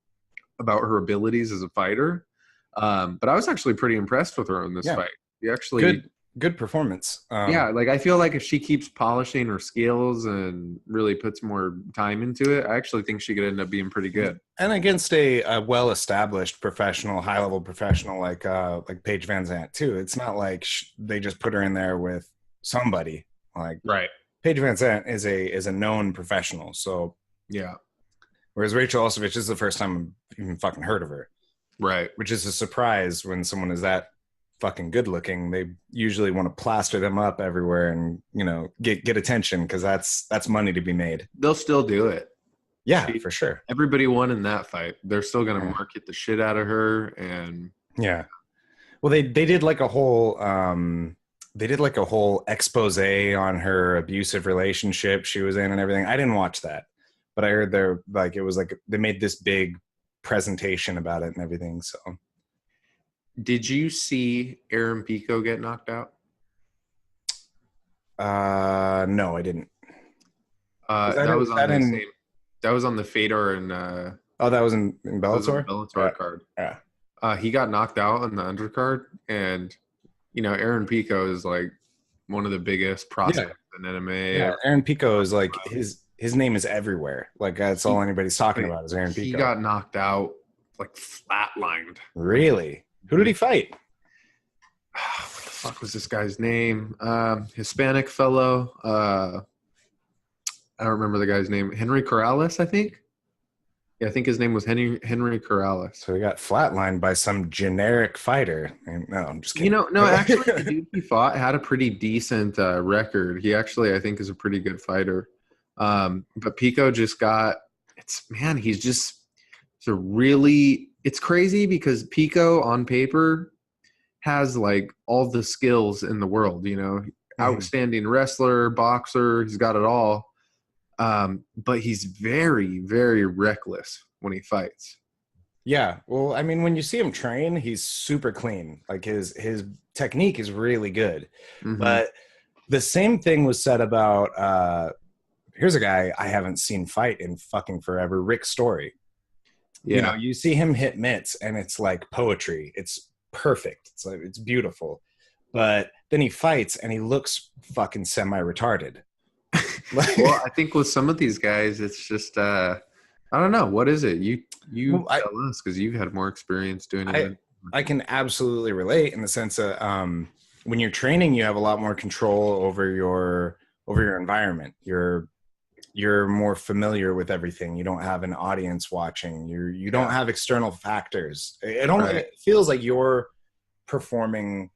about her abilities as a fighter. But I was actually pretty impressed with her in this fight. You actually good performance. Like I feel like if she keeps polishing her skills and really puts more time into it, I actually think she could end up being pretty good. And against a well-established professional, high-level professional like Paige Van Zandt too. It's not like they just put her in there with somebody. Like Paige Van Zandt is a known professional. So yeah. Whereas Rachel Ostovich is the first time I've even fucking heard of her. Right. Which is a surprise when someone is that fucking good looking. They usually want to plaster them up everywhere and, you know, get attention because that's money to be made. They'll still do it. Yeah, for sure. Everybody won in that fight. They're still going to market the shit out of her. And yeah. Well, they did like a whole expose on her abusive relationship she was in and everything. I didn't watch that, but I heard they made this big presentation about it and everything. So did you see Aaron Pico get knocked out? No, I didn't. That was on the Fedor and that was in Bellator? Bellator card. Yeah. He got knocked out on the undercard, and you know, Aaron Pico is like one of the biggest prospects in MMA. Yeah, Aaron Pico is like his name is everywhere. Like that's all anybody's talking about is Aaron Pico. He got knocked out, like flatlined. Really? Who did he fight? What the fuck was this guy's name? Hispanic fellow. I don't remember the guy's name. Henry Corrales, I think. Yeah, I think his name was Henry Corrales. So he got flatlined by some generic fighter. No, I'm just kidding. You know, no, actually, the dude he fought had a pretty decent record. He actually, I think, is a pretty good fighter. But Pico just got it's crazy because Pico on paper has like all the skills in the world, you know, outstanding wrestler, boxer, he's got it all. But he's very, very reckless when he fights. Yeah. Well, I mean, when you see him train, he's super clean. Like his technique is really good. But the same thing was said about here's a guy I haven't seen fight in fucking forever, Rick Story. Yeah. You know, you see him hit mitts and it's like poetry. It's perfect. It's like it's beautiful. But then he fights and he looks fucking semi-retarded. Well, I think with some of these guys, it's just I don't know. What is it? You tell us because you've had more experience doing it. I can absolutely relate in the sense that when you're training, you have a lot more control over your environment. You're more familiar with everything. You don't have an audience watching. You don't have external factors. It feels like you're performing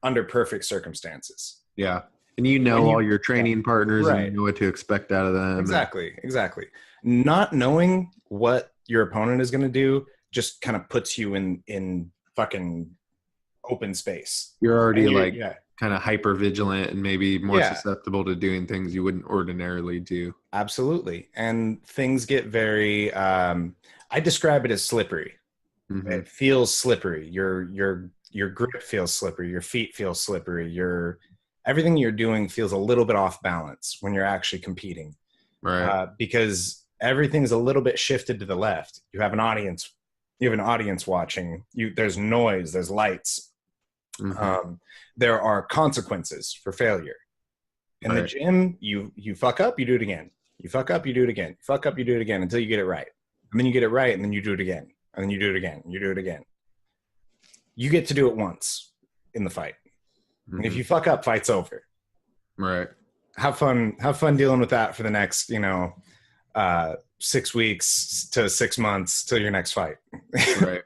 under perfect circumstances. Yeah. And you know all your training partners and you know what to expect out of them. Exactly. Not knowing what your opponent is going to do just kind of puts you in fucking open space. You're already kind of hyper vigilant and maybe more susceptible to doing things you wouldn't ordinarily do. Absolutely. And things get very I describe it as slippery. It feels slippery. Your grip feels slippery. Your feet feel slippery. Everything you're doing feels a little bit off balance when you're actually competing. Right. Because everything's a little bit shifted to the left. You have an audience watching. There's noise, there's lights. There are consequences for failure. In the gym, you fuck up, you do it again. You fuck up, you do it again. You fuck up, you do it again until you get it right. And then you get it right, and then you do it again. And then you do it again. You do it again. You get to do it once in the fight. And if you fuck up, fight's over. Right. Have fun dealing with that for the next, 6 weeks to 6 months till your next fight. Right.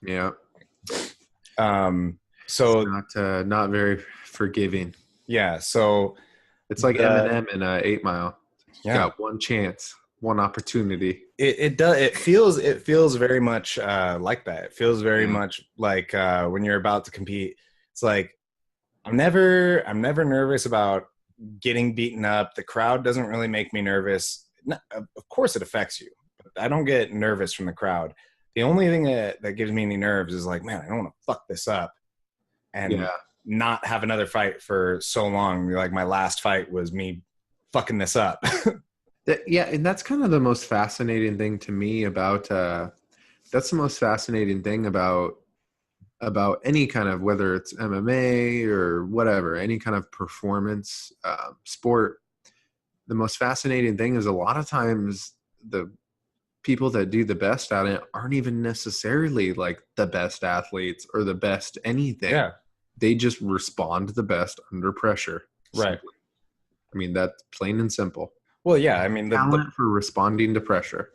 Yeah. So it's not very forgiving. Yeah. So it's like Eminem in 8 Mile. You got one chance, one opportunity. It does. It feels very much like that. It feels very much like when you're about to compete. It's like I'm never nervous about getting beaten up. The crowd doesn't really make me nervous. Of course, it affects you. I don't get nervous from the crowd, The only thing that gives me any nerves is like, man, I don't want to fuck this up and not have another fight for so long. Like my last fight was me fucking this up. Yeah, and that's kind of the most fascinating thing to me about that's the most fascinating thing about any kind of, whether it's MMA or whatever, any kind of performance sport. The most fascinating thing is a lot of times the people that do the best at it aren't even necessarily like the best athletes or the best anything. Yeah. They just respond the best under pressure. Right. Simply. I mean, that's plain and simple. Well, yeah. I mean, Talent for responding to pressure.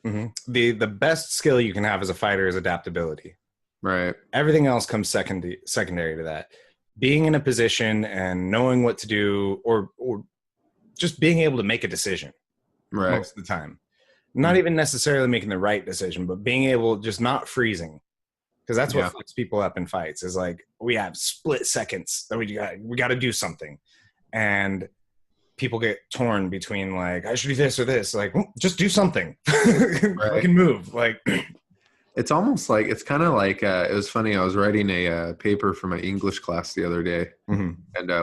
The best skill you can have as a fighter is adaptability. Right. Everything else comes secondary to that. Being in a position and knowing what to do, or just being able to make a decision most of the time. Not even necessarily making the right decision, but being able, just not freezing. Because that's what fucks people up in fights, is like, we have split seconds that we got to do something. And people get torn between like, I should do this or this. Like, just do something. I can move. Like, it's almost like, it's kind of like, it was funny. I was writing a paper for my English class the other day. And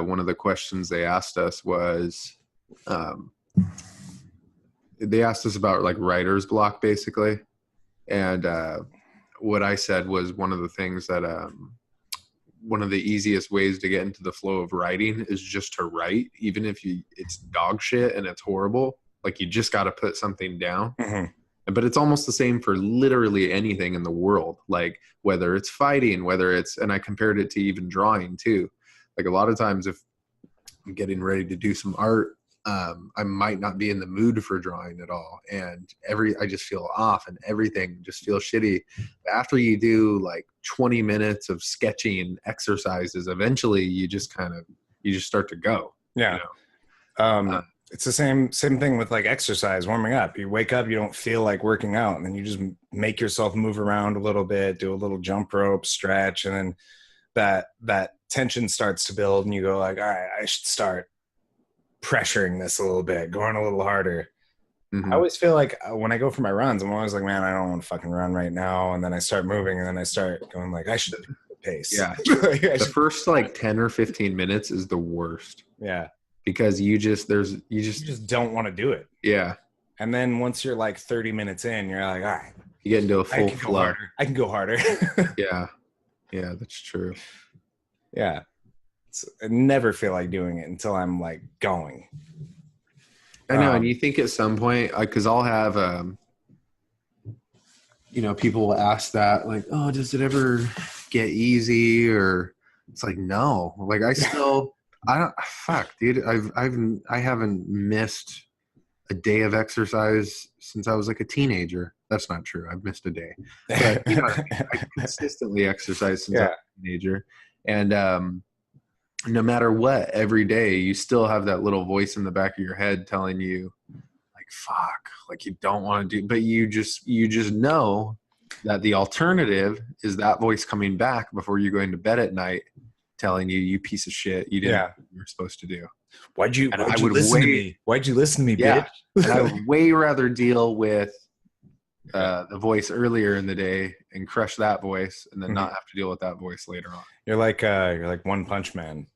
one of the questions they asked us was, they asked us about like writer's block, basically. And what I said was one of the things that one of the easiest ways to get into the flow of writing is just to write, even if it's dog shit and it's horrible. Like, you just got to put something down. But it's almost the same for literally anything in the world. Like, whether it's fighting, and I compared it to even drawing too. Like, a lot of times if I'm getting ready to do some art, I might not be in the mood for drawing at all. And I just feel off and everything just feels shitty. After you do like 20 minutes of sketching exercises, eventually you just start to go. Yeah. You know? It's the same thing with like exercise, warming up. You wake up, you don't feel like working out, and then you just make yourself move around a little bit, do a little jump rope, stretch, and then that tension starts to build, and you go like, all right, I should start pressuring this a little bit, going a little harder. I always feel like when I go for my runs, I'm always like, man, I don't want to fucking run right now. And then I start moving, and then I start going like, I should pick the pace. Yeah. The first like 10 or 15 minutes is the worst. Yeah. Because you just don't want to do it. Yeah. And then once you're like 30 minutes in, you're like, all right, you get into a full flow. I can go harder. Yeah. Yeah, that's true. Yeah. I never feel like doing it until I'm like going. I know. And you think at some point, because I'll have, people will ask that, like, oh, does it ever get easy? Or it's like, no, like dude. I haven't missed a day of exercise since I was like a teenager. That's not true. I've missed a day, but I consistently exercise since I was a teenager. And no matter what, every day you still have that little voice in the back of your head telling you, like, fuck, like you don't want to do, but you just know that the alternative is that voice coming back before you're going to bed at night, telling you, you piece of shit, you didn't what you're supposed to do. Why'd you listen to me? Why'd you listen to me, bitch? And I would way rather deal with the voice earlier in the day and crush that voice, and then not have to deal with that voice later on. You're like One Punch Man.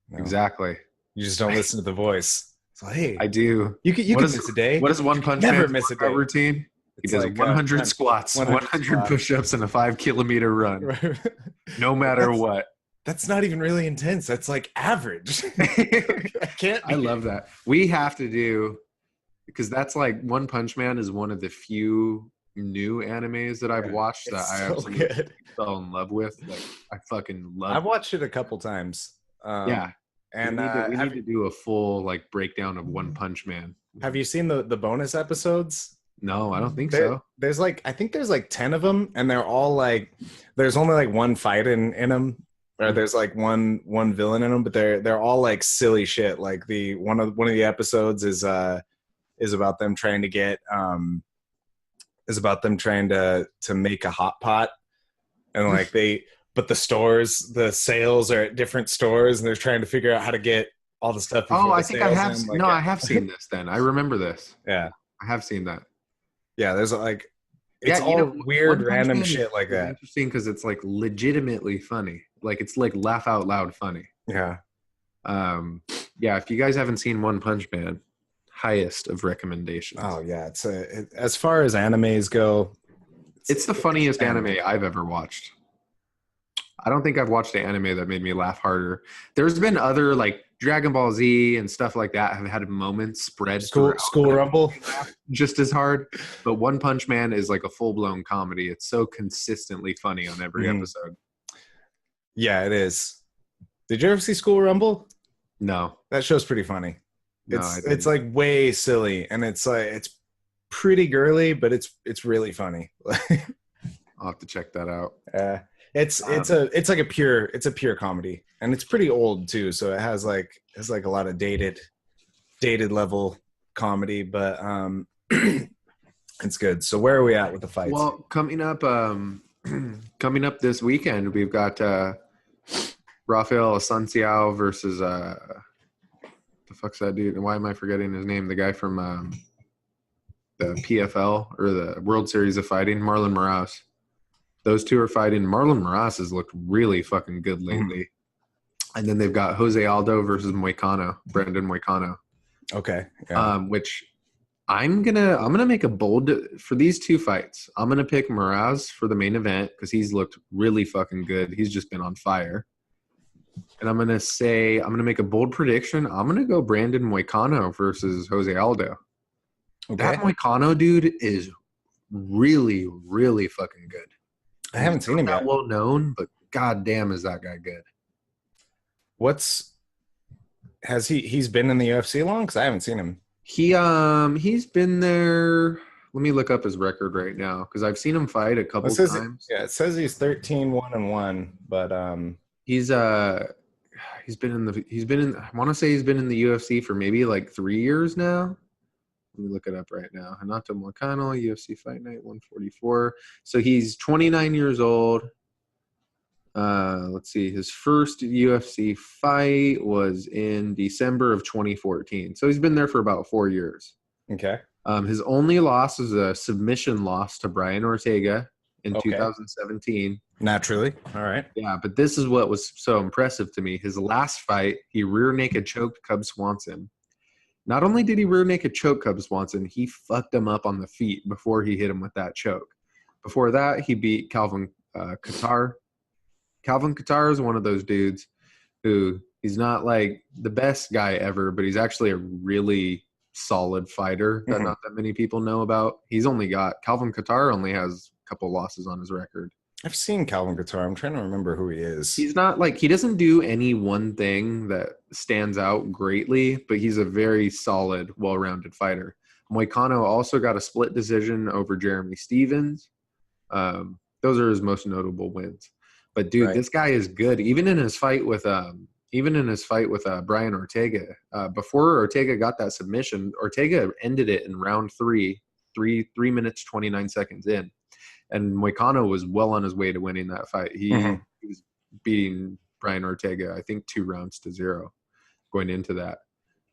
You know? Exactly. You just don't listen to the voice. So hey, I do. You can miss a day. What does One Punch never Man miss a day routine? He does like 100 squats, 100 push-ups, and a 5-kilometer run. No matter what. That's not even really intense. That's like average. I love that. We have to do, because that's like One Punch Man is one of the few new animes that I've watched that I absolutely fell in love with. Like, I fucking love it. I've watched it a couple times. And we need to do a full like breakdown of One Punch Man. Have you seen the bonus episodes? No, I don't think so. There's like, I think there's like 10 of them, and they're all like, there's only like one fight in them, or there's like one villain in them, but they're all like silly shit. Like one of the episodes is about them trying to get to make a hot pot, and like but the sales are at different stores, and they're trying to figure out how to get all the stuff. Oh, I think I have. I have seen this. Then I remember this. Yeah, I have seen that. Yeah, there's like it's all weird, One Punch random Man shit like is that. interesting because it's like legitimately funny. Like it's like laugh out loud funny. Yeah. Yeah. If you guys haven't seen One Punch Man, highest of recommendations. Oh yeah, as far as animes go, it's the funniest anime I've ever watched. I don't think I've watched an anime that made me laugh harder. There's been other like Dragon Ball Z and stuff like that have had moments spread School Rumble just as hard, but One Punch Man is like a full-blown comedy. It's so consistently funny on every episode. Yeah, it is. Did you ever see School Rumble? No. That show's pretty funny. No, it's like way silly, and it's like it's pretty girly, but it's really funny. I'll have to check that out. It's like a pure comedy, and it's pretty old too, so it has like a lot of dated level comedy, but it's good. So where are we at with the fights? Well, coming up this weekend, we've got Rafael Asunciao versus the fuck's that dude? Why am I forgetting his name? The guy from the PFL or the World Series of Fighting, Marlon Moraes. Those two are fighting. Marlon Moraes has looked really fucking good lately. And then they've got Jose Aldo versus Brandon Moicano. Okay. Yeah. Which I'm gonna make a bold for these two fights. I'm gonna pick Moraes for the main event because he's looked really fucking good. He's just been on fire. And I'm gonna make a bold prediction. I'm gonna go Brandon Moicano versus Jose Aldo. Okay. That Moicano dude is really, really fucking good. I haven't seen him yet. Not well known, but goddamn, is that guy good? He's been in the UFC long? Because I haven't seen him. He's been there. Let me look up his record right now because I've seen him fight a couple times. Yeah, it says he's 13-1-1, but he's been in I want to say he's been in the UFC for maybe like 3 years now. Let me look it up right now. Hanato Moicano, UFC Fight Night 144. So he's 29 years old. Let's see. His first UFC fight was in December of 2014. So he's been there for about 4 years. Okay. His only loss was a submission loss to Brian Ortega in 2017. Naturally. All right. Yeah, but this is what was so impressive to me. His last fight, he rear naked choked Cub Swanson. Not only did he rear naked choke Cub Swanson, he fucked him up on the feet before he hit him with that choke. Before that, he beat Calvin Kattar. Calvin Kattar is one of those dudes who he's not like the best guy ever, but he's actually a really solid fighter that not that many people know about. Calvin Kattar only has a couple losses on his record. I've seen Calvin Kattar. I'm trying to remember who he is. He's not like he doesn't do any one thing that stands out greatly, but he's a very solid, well-rounded fighter. Moicano also got a split decision over Jeremy Stevens. Those are his most notable wins. But dude, This guy is good. Even in his fight with Brian Ortega, before Ortega got that submission, Ortega ended it in round 3 minutes 29 seconds in. And Moicano was well on his way to winning that fight. He was beating Brian Ortega, I think 2-0 going into that.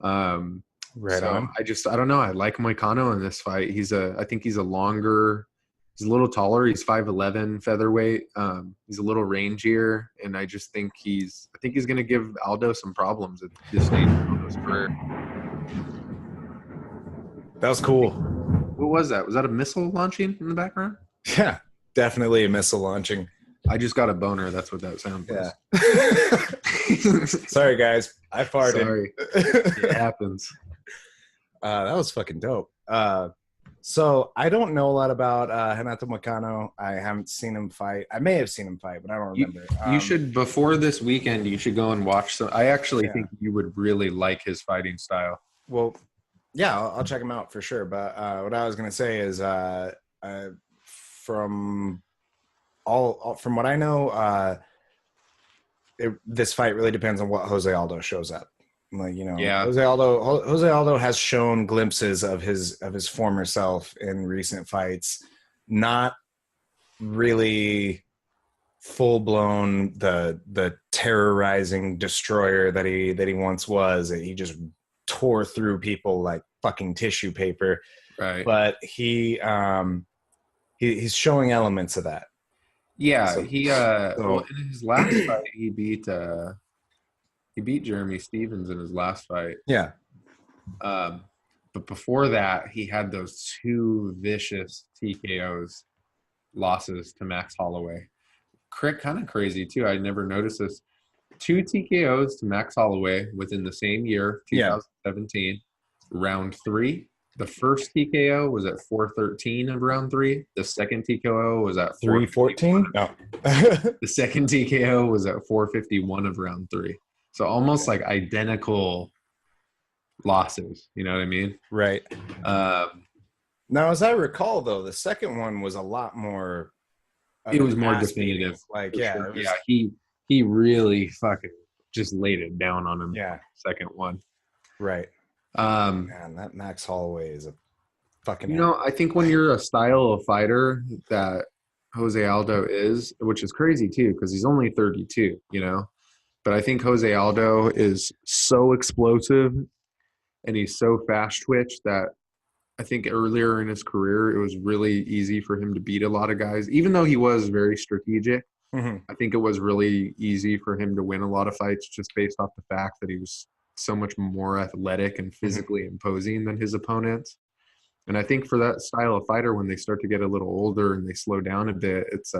Right on. I don't know. I like Moicano in this fight. I think he's a little taller. He's 5'11", featherweight. He's a little rangier, and I just think he's going to give Aldo some problems at this stage of Aldo's career. That was cool. What was that? Was that a missile launching in the background? Yeah, definitely a missile launching. I just got a boner. That's what that sound was. Yeah. Sorry, guys. I farted. Sorry. It happens. That was fucking dope. So I don't know a lot about Renato Moicano. I haven't seen him fight. I may have seen him fight, but I don't remember. You should, before this weekend, you should go and watch some. I actually think you would really like his fighting style. Well, yeah, I'll check him out for sure. But what I was going to say is from what I know, this fight really depends on what Jose Aldo shows up. Like, Jose Aldo has shown glimpses of his former self in recent fights. Not really full blown the terrorizing destroyer that he once was. He just tore through people like fucking tissue paper. Right. But he he's showing elements of that. Yeah, So- well, in his last fight he beat Jeremy Stevens in his last fight. Yeah. But before that, he had those 2 vicious TKOs losses to Max Holloway. Kind of crazy too. I never noticed this. 2 TKOs to Max Holloway within the same year, 2017. Round 3. The first TKO was at 4:13 of round 3. The second TKO was at 3:14. No. The second TKO was at 4:51 of round 3. So almost like identical losses. You know what I mean? Right. Now, as I recall, though, the second one was a lot more. It was more definitive. Like, sure. He really fucking just laid it down on him. Yeah. Second one. Right. Man, that Max Holloway is a fucking. I think when you're a style of fighter that Jose Aldo is, which is crazy too, because he's only 32. But I think Jose Aldo is so explosive, and he's so fast twitch that I think earlier in his career it was really easy for him to beat a lot of guys, even though he was very strategic. Mm-hmm. I think it was really easy for him to win a lot of fights just based off the fact that he was so much more athletic and physically imposing than his opponents. And I think for that style of fighter, when they start to get a little older and they slow down a bit, it's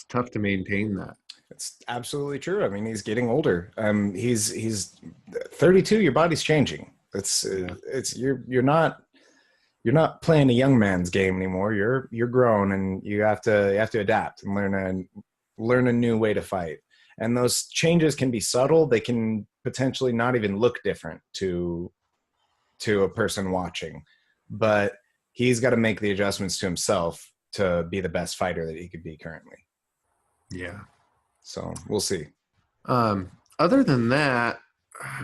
tough to maintain that. It's absolutely true. I mean, he's getting older. He's 32. Your body's changing. You're not playing a young man's game anymore. You're grown, and you have to adapt and learn a new way to fight. And those changes can be subtle. They can potentially not even look different to a person watching, but he's got to make the adjustments to himself to be the best fighter that he could be currently. Yeah. So we'll see. Other than that,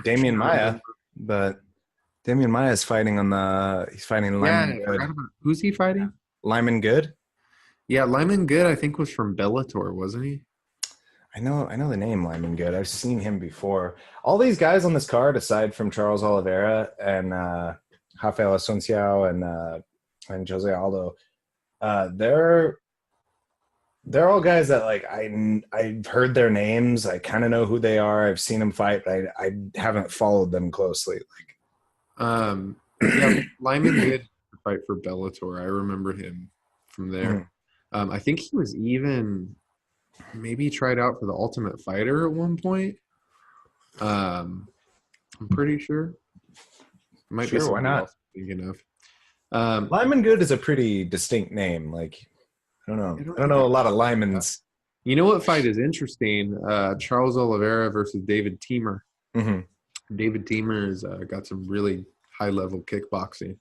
Damian Maia, but Damian Maia is fighting he's fighting Lyman Good. Who's he fighting? Lyman Good? Yeah, Lyman Good, I think, was from Bellator, wasn't he? I know the name Lyman Good. I've seen him before. All these guys on this card, aside from Charles Oliveira and Rafael Asunciao and Jose Aldo, they're all guys that like I've heard their names. I kind of know who they are. I've seen them fight, but I haven't followed them closely. Lyman did fight for Bellator. I remember him from there. Mm-hmm. I think he was even maybe tried out for the Ultimate Fighter at one point. I'm pretty sure. Might be why not? Thinking of. Lyman Good is a pretty distinct name. Like, I don't know a lot of Lymans. You know what fight is interesting? Charles Oliveira versus David Teemer. Mm-hmm. David Teemer has got some really high-level kickboxing,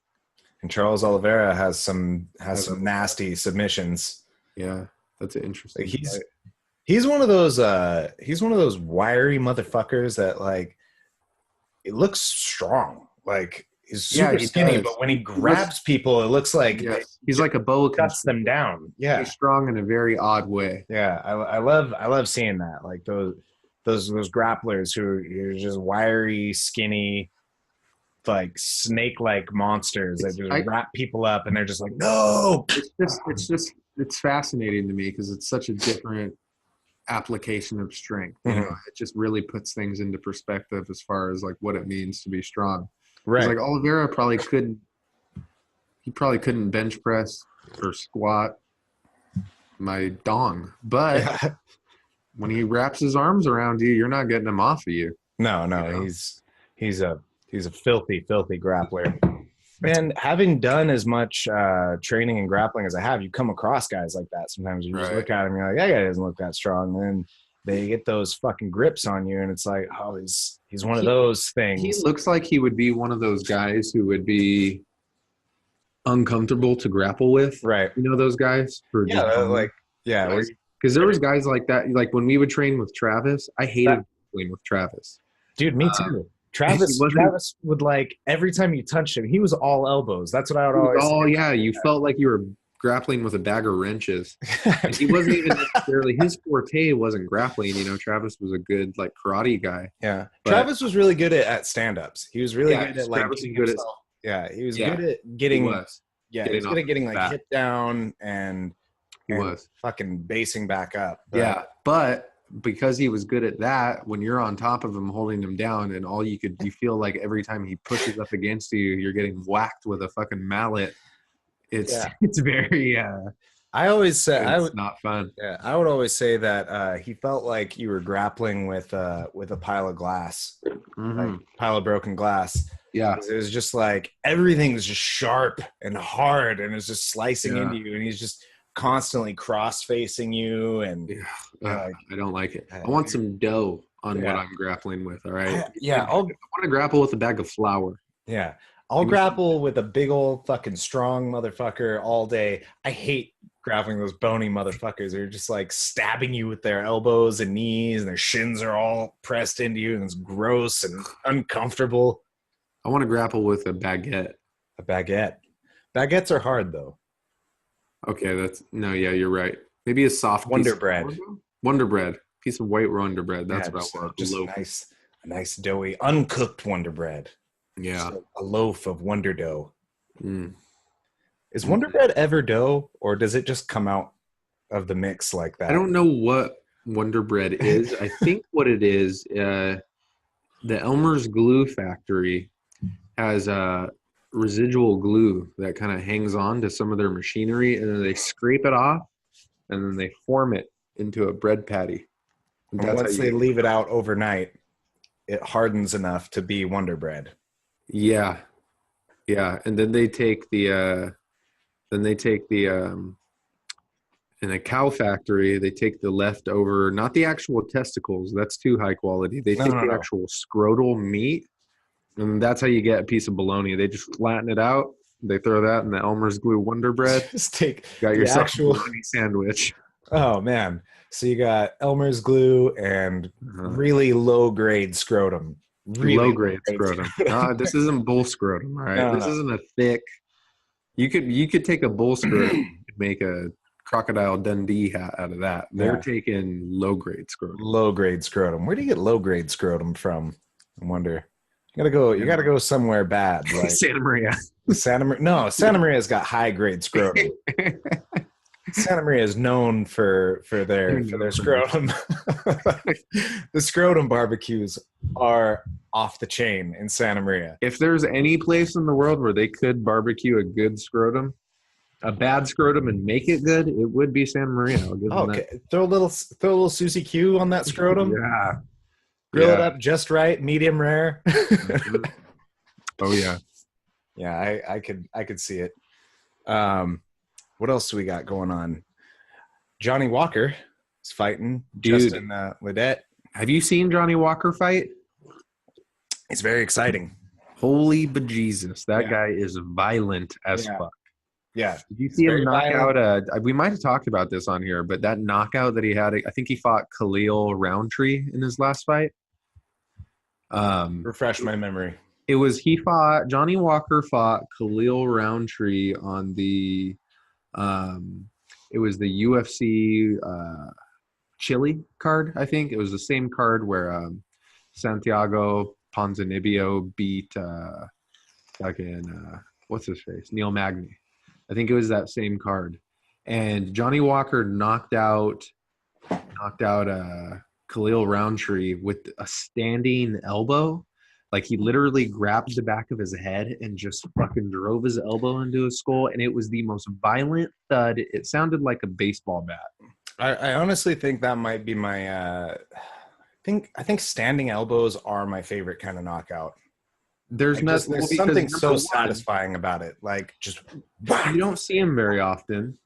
and Charles Oliveira has some nasty submissions. Yeah, that's an interesting. Like he's one of those wiry motherfuckers that like it looks strong. Like he's super skinny, but when he grabs people, it looks like he's like a boa cuts them down. Yeah, he's strong in a very odd way. Yeah, I love seeing that. Like those grapplers who are just wiry, skinny, like snake-like monsters that just wrap people up, and they're just like, no. It's fascinating to me because it's such a different application of strength. Mm-hmm. It just really puts things into perspective as far as like what it means to be strong. Right. Like Oliveira probably couldn't bench press or squat my dong, but when he wraps his arms around you, you're not getting him off of you. No, he's a filthy grappler. Man, having done as much training and grappling as I have, you come across guys like that. Sometimes you just look at him, you're like, that guy doesn't look that strong. And then they get those fucking grips on you, and it's like, oh, he's one of those things. He looks like he would be one of those guys who would be uncomfortable to grapple with. Right. You know those guys? Because there was guys like that. Like when we would train with Travis, I hated playing with Travis. Dude, me too. Travis would like every time you touched him, he was all elbows. That's what I would always. Oh yeah, you felt like you were grappling with a bag of wrenches. And he wasn't even necessarily his forte wasn't grappling. Travis was a good like karate guy. Yeah, but Travis was really good at stand-ups. He was really good at like he was good at he was good at getting Yeah, he was good at getting like hit down and fucking basing back up. But, but because he was good at that, when you're on top of him holding him down, and you feel like every time he pushes up against you, you're getting whacked with a fucking mallet. It's very I always say it's not fun. Yeah, I would always say that he felt like you were grappling with a pile of glass, like pile of broken glass. Yeah, it was just like everything's just sharp and hard, and it's just slicing into you, and he's just constantly cross-facing you, and I don't like it. I want some dough on what I'm grappling with. All right. I want to grapple with a bag of flour. Yeah. I'll grapple with a big old fucking strong motherfucker all day. I hate grappling those bony motherfuckers. They're just like stabbing you with their elbows and knees, and their shins are all pressed into you, and it's gross and uncomfortable. I want to grapple with a baguette. A baguette. Baguettes are hard though. Okay, you're right. Maybe a soft Wonder bread. Wonder bread. Piece of white Wonder bread. That's what I want. Just a nice doughy, uncooked Wonder bread. Yeah. Just a loaf of Wonder dough. Is Wonder bread ever dough, or does it just come out of the mix like that? I don't know what Wonder bread is. I think what it is, the Elmer's glue factory has residual glue that kind of hangs on to some of their machinery, and then they scrape it off, and then they form it into a bread patty. And once they leave it out overnight, it hardens enough to be Wonder bread. Yeah, and then they take in a cow factory, they take the leftover, not the actual testicles, that's too high quality. They take the actual scrotal meat, and that's how you get a piece of bologna. They just flatten it out, they throw that in the Elmer's glue Wonder bread. Got yourself a bologna sandwich. Oh man, so you got Elmer's glue and really low grade scrotum. Really low grade scrotum. This isn't bull scrotum, all right? This isn't a thick. You could take a bull scrotum and make a Crocodile Dundee hat out of that. They're taking low grade scrotum. Low grade scrotum. Where do you get low grade scrotum from? I wonder. You gotta go somewhere bad. Like Santa Maria. Santa Maria's got high grade scrotum. Santa Maria is known for their scrotum. The scrotum barbecues are off the chain in Santa Maria. If there's any place in the world where they could barbecue a good scrotum, a bad scrotum, and make it good, it would be Santa Maria. I'll give them that. Throw a little Susie Q on that scrotum. Yeah. Grill it up just right, medium rare. Oh yeah. Yeah, I could see it. What else do we got going on? Johnny Walker is fighting Justin Ledet. Have you seen Johnny Walker fight? It's very exciting. Holy bejesus. That guy is violent as fuck. Yeah. Did you see him knock out we might have talked about this on here, but that knockout that he had, I think he fought Khalil Roundtree in his last fight. Refresh my memory. Johnny Walker fought Khalil Roundtree on the it was the UFC Chile card, I think. It was the same card where Santiago Ponzinibbio beat what's his face? Neil Magny. I think it was that same card. And Johnny Walker knocked out Khalil Roundtree with a standing elbow. Like he literally grabbed the back of his head and just fucking drove his elbow into his skull, and it was the most violent thud. It sounded like a baseball bat. I honestly think that might be my. I think standing elbows are my favorite kind of knockout. There's something so satisfying about it. Like just you don't see them very often.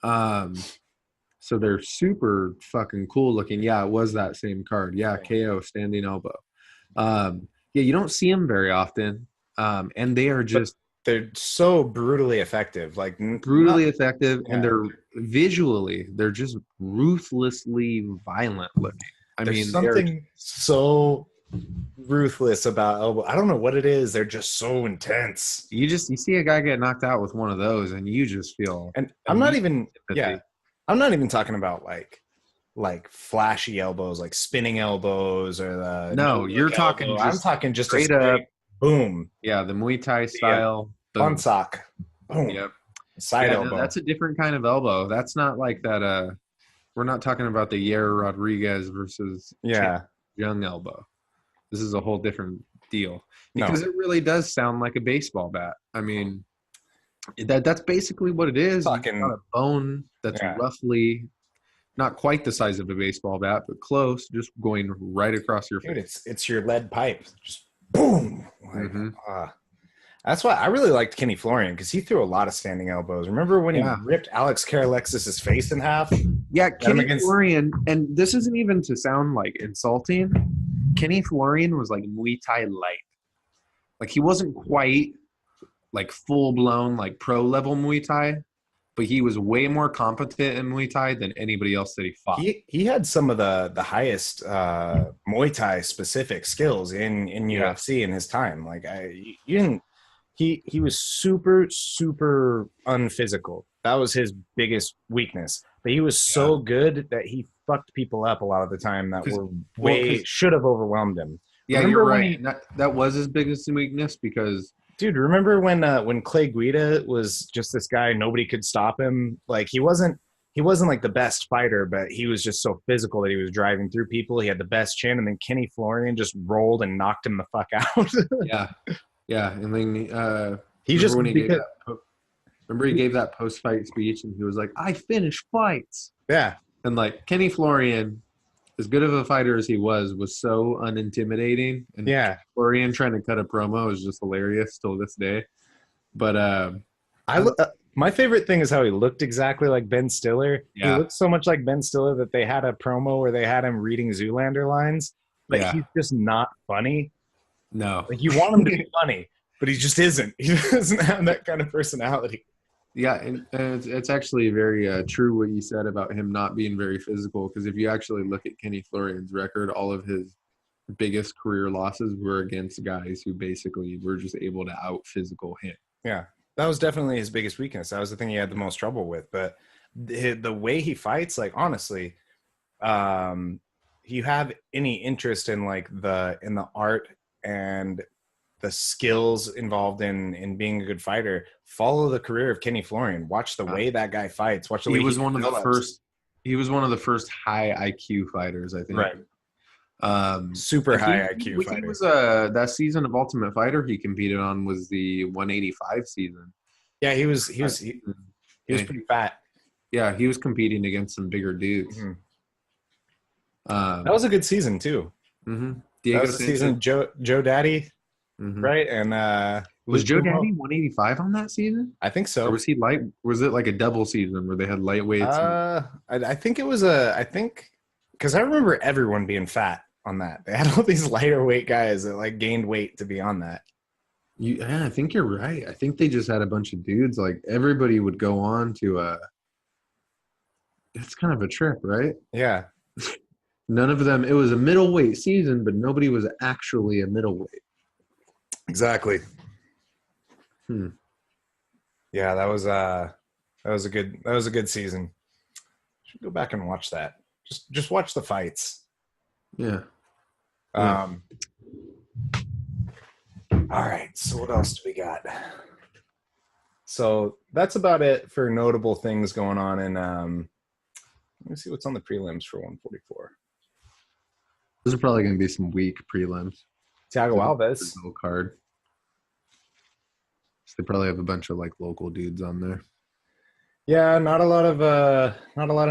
So they're super fucking cool looking. Yeah, it was that same card. Yeah, KO standing elbow. Yeah, you don't see them very often, and they're so brutally effective, effective, and they're just ruthlessly violent looking. There's something so ruthless about elbow. I don't know what it is. They're just so intense. You see a guy get knocked out with one of those, and you just feel. And I'm not even talking about like flashy elbows, like spinning elbows or the. No, you're talking. I'm talking just straight up boom. Yeah, the Muay Thai style. Bunsock. Boom. Yep. Side Yeah, elbow. no, that's a different kind of elbow. That's not like that. We're not talking about the Yair Rodriguez versus Young elbow. This is a whole different deal because it really does sound like a baseball bat. I mean, that's basically what it is. You've got a bone that's roughly not quite the size of a baseball bat, but close, just going right across your face. It's your lead pipe, just boom. That's why I really liked Kenny Florian because he threw a lot of standing elbows. Remember when he ripped Alex Karalexis' face in half? Yeah, Kenny Florian, and this isn't even to sound like insulting. Kenny Florian was like Muay Thai light. Like he wasn't quite like full blown like pro level Muay Thai, but he was way more competent in Muay Thai than anybody else that he fought. He had some of the highest Muay Thai specific skills in UFC in his time. Like he was super, super unphysical. That was his biggest weakness. But he was so good that he fucked people up a lot of the time that were should have overwhelmed him. Yeah, remember you're right. That was his biggest weakness because dude, remember when Clay Guida was just this guy, nobody could stop him? Like he wasn't like the best fighter, but he was just so physical that he was driving through people. He had the best chin, and then Kenny Florian just rolled and knocked him the fuck out. Yeah, and then he just remember he gave that post-fight speech, and he was like, "I finish fights." Yeah, and like Kenny Florian, as good of a fighter as he was so unintimidating. And Florian trying to cut a promo is just hilarious till this day. But my favorite thing is how he looked exactly like Ben Stiller. Yeah. He looked so much like Ben Stiller that they had a promo where they had him reading Zoolander lines, but he's just not funny. No. Like you want him to be funny, but he just isn't. He doesn't have that kind of personality. Yeah, and it's actually very true what you said about him not being very physical, because if you actually look at Kenny Florian's record, all of his biggest career losses were against guys who basically were just able to out-physical him. Yeah, that was definitely his biggest weakness. That was the thing he had the most trouble with. But the way he fights, like, honestly, you have any interest in, like, in the art and the skills involved in being a good fighter, follow the career of Kenny Florian. Watch the way that guy fights. Watch the way he was one of the first. He was one of the first high IQ fighters, I think. Right. Super high IQ fighter. He was that season of Ultimate Fighter he competed on was the 185 season. Yeah, he was pretty fat. Yeah, he was competing against some bigger dudes. Mm-hmm. That was a good season too. Mm-hmm. That was the season Joe Daddy. Mm-hmm. Right, and was Joe Daddy 185 on that season? I think so. Or was he light? Was it like a double season where they had lightweights? I think it was because I remember everyone being fat on that. They had all these lighter weight guys that like gained weight to be on that. Yeah, I think you're right. I think they just had a bunch of dudes. Like everybody would go on to it's kind of a trip, right? Yeah. None of them. It was a middleweight season, but nobody was actually a middleweight. Exactly. Yeah, that was a good season. Should go back and watch that. Just watch the fights. Yeah. All right. So what else do we got? So that's about it for notable things going on in. Let me see what's on the prelims for 144. Those are probably going to be some weak prelims. Thiago Alves card. So they probably have a bunch of like local dudes on there. Yeah, not a lot of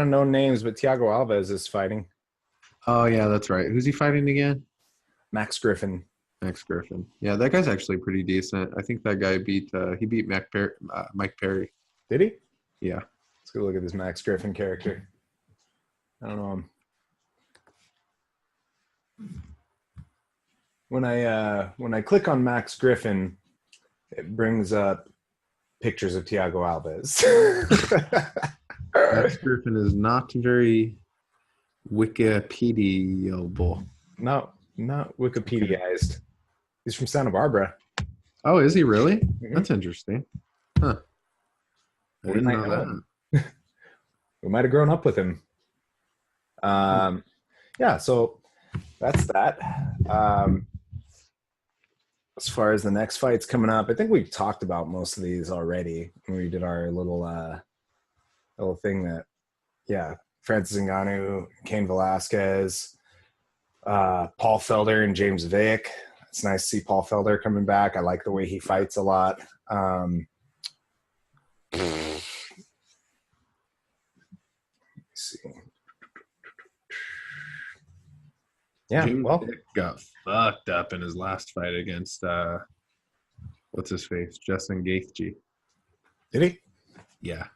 known names, but Thiago Alves is fighting. Oh yeah, that's right. Who's he fighting again? Max Griffin. Max Griffin. Yeah, that guy's actually pretty decent. I think that guy beat Mike Perry. Did he? Yeah. Let's go look at this Max Griffin character. I don't know him. When I click on Max Griffin, it brings up pictures of Thiago Alves. Max Griffin is not very Wikipedia-able. No, not Wikipediaized. He's from Santa Barbara. Oh, is he really? Mm-hmm. That's interesting. Huh. We might have grown up with him. Yeah, so that's that. as far as the next fights coming up, I think we've talked about most of these already when we did our little thing that, Francis Ngannou, Cain Velasquez, Paul Felder and James Vick. It's nice to see Paul Felder coming back. I like the way he fights a lot. Let's see. Yeah, James well, Vick got fucked up in his last fight against what's his face, Justin Gaethje. did he? Yeah,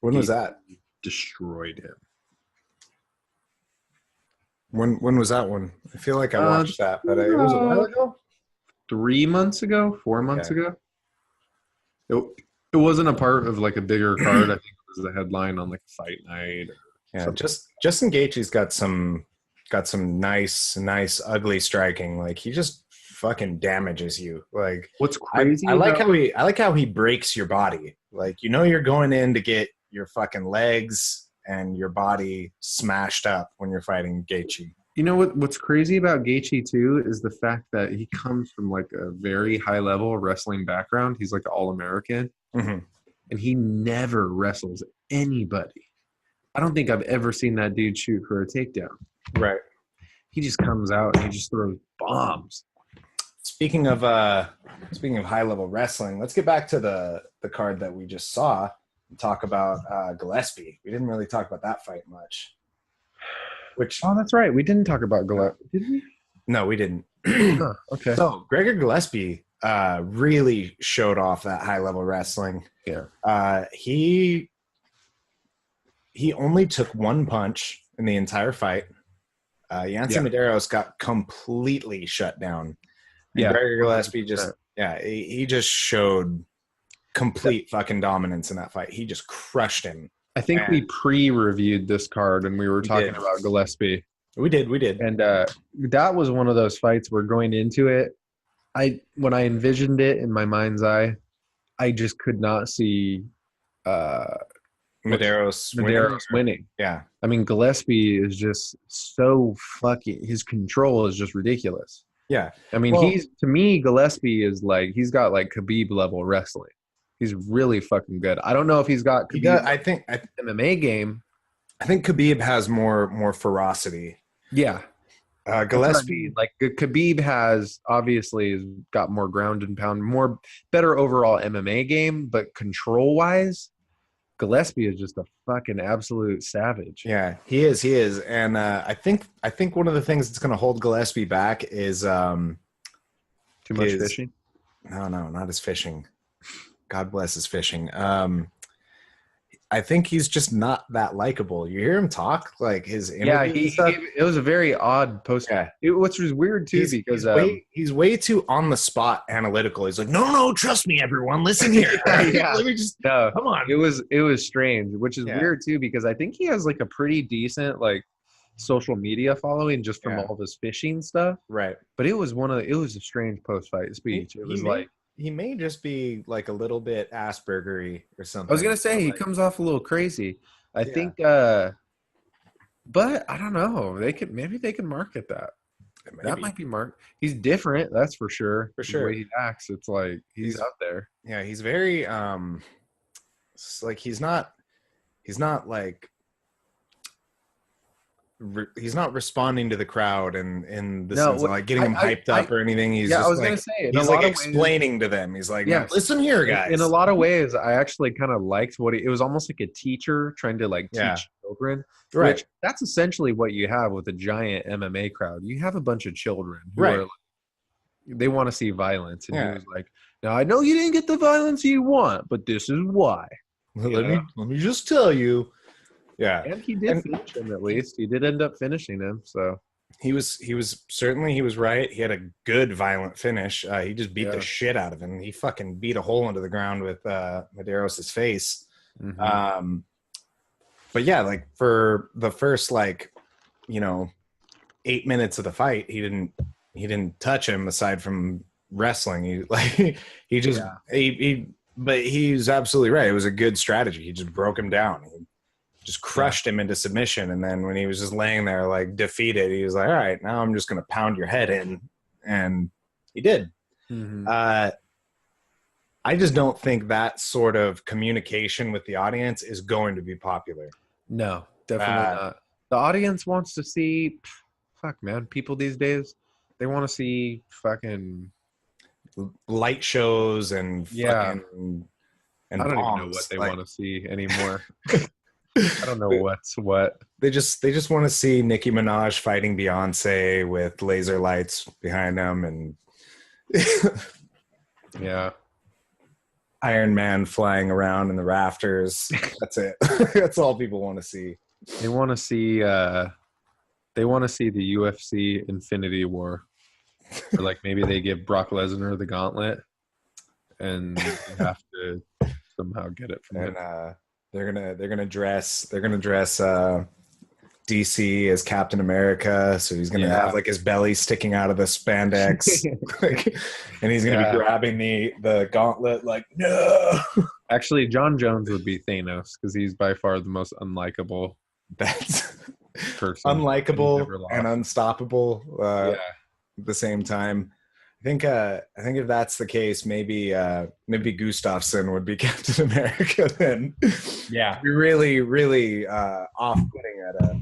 When was that? destroyed him. When was that one? I feel like I watched that, but it was a while ago. 3 months ago, 4 months ago. It wasn't a part of like a bigger card. I think it was the headline on like Fight Night. Yeah, Justin Gaethje's got some nice ugly striking. Like he just fucking damages you. Like what's crazy? I like how he breaks your body. Like you're going in to get your fucking legs and your body smashed up when you're fighting Gaethje. You know what's crazy about Gaethje too is the fact that he comes from like a very high level wrestling background. He's like an All-American, and he never wrestles anybody. I don't think I've ever seen that dude shoot for a takedown. Right. He just comes out and he just throws bombs. Speaking of high level wrestling, let's get back to the card that we just saw and talk about Gillespie. We didn't really talk about that fight much. Oh, that's right. We didn't talk about Gillespie, did we? No, we didn't. Huh, okay. So Gregor Gillespie really showed off that high level wrestling. Yeah. He only took one punch in the entire fight. Yancy Medeiros got completely shut down. And Gregor Gillespie he just showed complete fucking dominance in that fight. He just crushed him. I think we pre-reviewed this card and we were talking about Gillespie. We did. And that was one of those fights where going into it, when I envisioned it in my mind's eye, I just could not see Medeiros winning. Yeah. I mean, Gillespie is just so fucking – his control is just ridiculous. Yeah. I mean, to me, Gillespie is like – he's got like Khabib-level wrestling. He's really fucking good. I don't know if he's got Khabib MMA game. I think Khabib has more ferocity. Yeah. Gillespie, like Khabib has got more ground and pound, better overall MMA game, but control-wise – Gillespie is just a fucking absolute savage. Yeah, he is. And I think one of the things that's going to hold Gillespie back is too much fishing. No, not his fishing. God bless his fishing. I think he's just not that likable. You hear him talk, like his interviews. Yeah, it was a very odd post. Yeah. Which was weird too because he's way too on the spot analytical. He's like, no, trust me, everyone, listen here. Let me just come on. It was strange, which is weird too because I think he has like a pretty decent like social media following just from all of his fishing stuff. Right. But it was a strange post fight speech. He may just be like a little bit Asperger-y or something. I was going to say, he comes off a little crazy. I think, but I don't know. Maybe they can market that. That might be marked. He's different, that's for sure. For sure. The way he acts, it's like he's up there. Yeah, he's very, like he's not like, he's not responding to the crowd in the sense of like getting them hyped up or anything. He's just he's like explaining to them. He's like, listen here, guys. In a lot of ways, I actually kind of liked it was almost like a teacher trying to like teach children. Right. Which that's essentially what you have with a giant MMA crowd. You have a bunch of children who are like, they want to see violence. And he was like, now I know you didn't get the violence you want, but this is why. Let me just tell you. Yeah, and he did finish him at least. He did end up finishing him. So he was right. He had a good violent finish. He just beat the shit out of him. He fucking beat a hole into the ground with Medeiros' face. Mm-hmm. But yeah, like for the first 8 minutes of the fight, he didn't touch him aside from wrestling. But he's absolutely right. It was a good strategy. He just broke him down. He just crushed him into submission. And then when he was just laying there defeated, he was like, all right, now I'm just going to pound your head in. And he did. Mhm. I just don't think that sort of communication with the audience is going to be popular. No, definitely not. The audience wants to see, fuck, man. People these days, they want to see fucking light shows and Yeah. fucking and I don't even know bombs. what they Like, want to see anymore. I don't know what's what. they just want to see Nicki Minaj fighting Beyonce with laser lights behind them and Yeah. Iron Man flying around in the rafters. That's it. That's all people want to see. They want to see the UFC Infinity War. Or like maybe they give Brock Lesnar the gauntlet and you have to somehow get it from And him. they're gonna dress DC as Captain America, so he's gonna have like his belly sticking out of the spandex, and he's gonna be grabbing the gauntlet like no. Actually, John Jones would be Thanos because he's by far the most unlikable. That's person unlikable and unstoppable at the same time. I think if that's the case, maybe Gustafsson would be Captain America then. Yeah, be really off-putting at a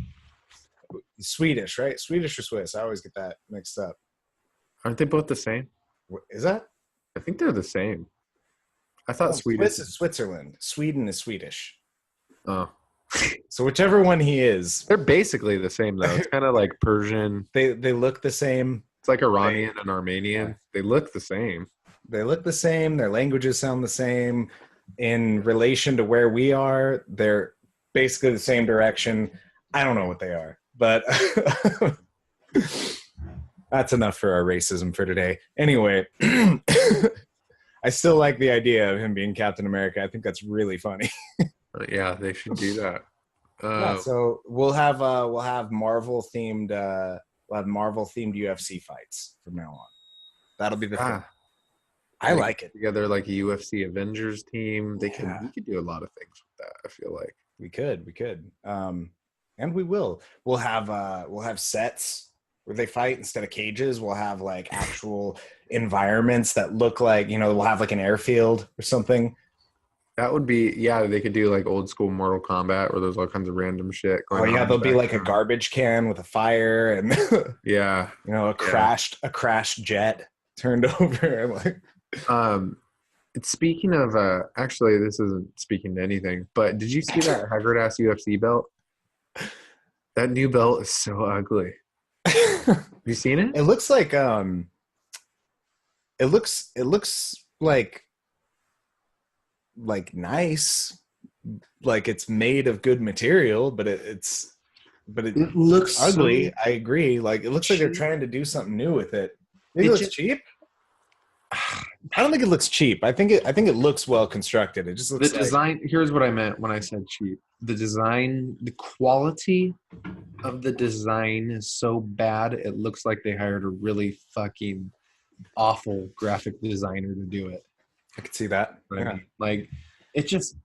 Swedish, right? Swedish or Swiss? I always get that mixed up. Aren't they both the same? Is that? I think they're the same. I thought Swiss is Switzerland. Sweden is Swedish. Oh. So whichever one he is. They're basically the same, though. It's kind of like Persian. They look the same. It's like Iranian and Armenian. Yeah. They look the same. They look the same. Their languages sound the same. In relation to where we are, they're basically the same direction. I don't know what they are, but that's enough for our racism for today. Anyway, I still like the idea of him being Captain America. I think that's really funny. Yeah, they should do that. So we'll have Marvel themed UFC fights from now on. That'll be the thing. I like it. Together like a UFC Avengers team. We could do a lot of things with that, I feel like. We could. And we will. We'll have sets where they fight instead of cages. We'll have like actual environments that look like, we'll have like an airfield or something. That would be, they could do like old school Mortal Kombat where there's all kinds of random shit going on. There'll be like a garbage can with a fire and a crashed jet turned over. Like, speaking of, actually this isn't speaking to anything, but did you see that haggard ass UFC belt? That new belt is so ugly. Have you seen it? It looks like it looks like nice, like it's made of good material, but it looks ugly. So I agree. Like it looks cheap. Like they're trying to do something new with it. It looks cheap. I don't think it looks cheap. I think it looks well constructed. It just looks the design. Here's what I meant when I said cheap. The design, the quality of the design is so bad. It looks like they hired a really fucking awful graphic designer to do it. I could see that. I mean, like it's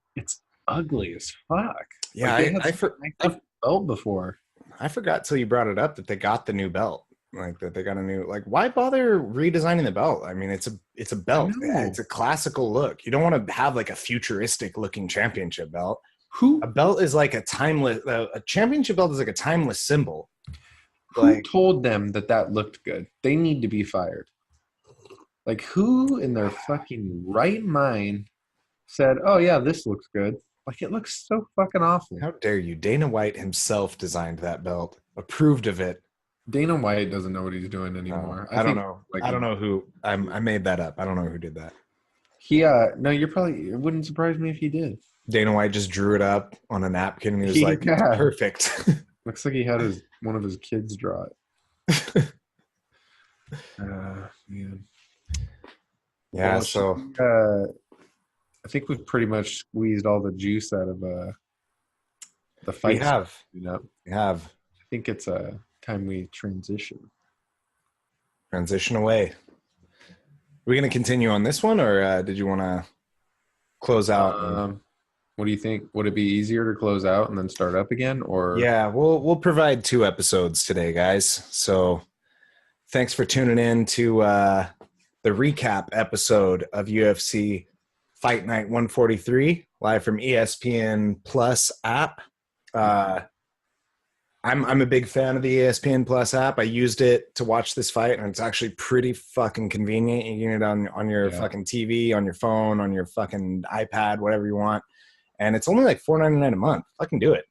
ugly as fuck. Yeah, like I've belt before. I forgot till you brought it up that they got the new belt. Like that they got a new, like, why bother redesigning the belt? I mean, it's a belt. It's a classical look. You don't want to have like a futuristic looking championship belt. A belt is like a championship belt is like a timeless symbol. Who told them that looked good? They need to be fired. Like, who in their fucking right mind said, oh yeah, this looks good? Like, it looks so fucking awful. How dare you? Dana White himself designed that belt, approved of it. Dana White doesn't know what he's doing anymore. I don't know. Like, I don't know who. I made that up. I don't know who did that. No, it wouldn't surprise me if he did. Dana White just drew it up on a napkin and he was like, perfect. Looks like he had one of his kids draw it. Man. Yeah, so I think we've pretty much squeezed all the juice out of the fight. We have. We have. I think it's time we transition away. Are we going to continue on this one, or did you want to close out? What do you think? Would it be easier to close out and then start up again, or? Yeah, we'll provide 2 episodes today, guys. So thanks for tuning in to the the recap episode of UFC Fight Night 143, live from ESPN Plus app. I'm a big fan of the ESPN Plus app. I used it to watch this fight, and it's actually pretty fucking convenient. You can get it on your fucking TV, on your phone, on your fucking iPad, whatever you want. And it's only like $4.99 a month. Fucking do it.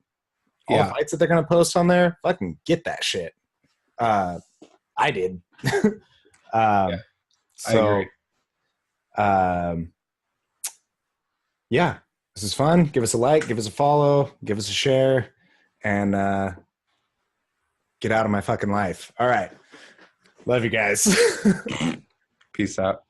All the fights that they're gonna post on there, fucking get that shit. I did. I agree. Yeah, this is fun. Give us a like, give us a follow, give us a share, and get out of my fucking life. All right. Love you guys. Peace out.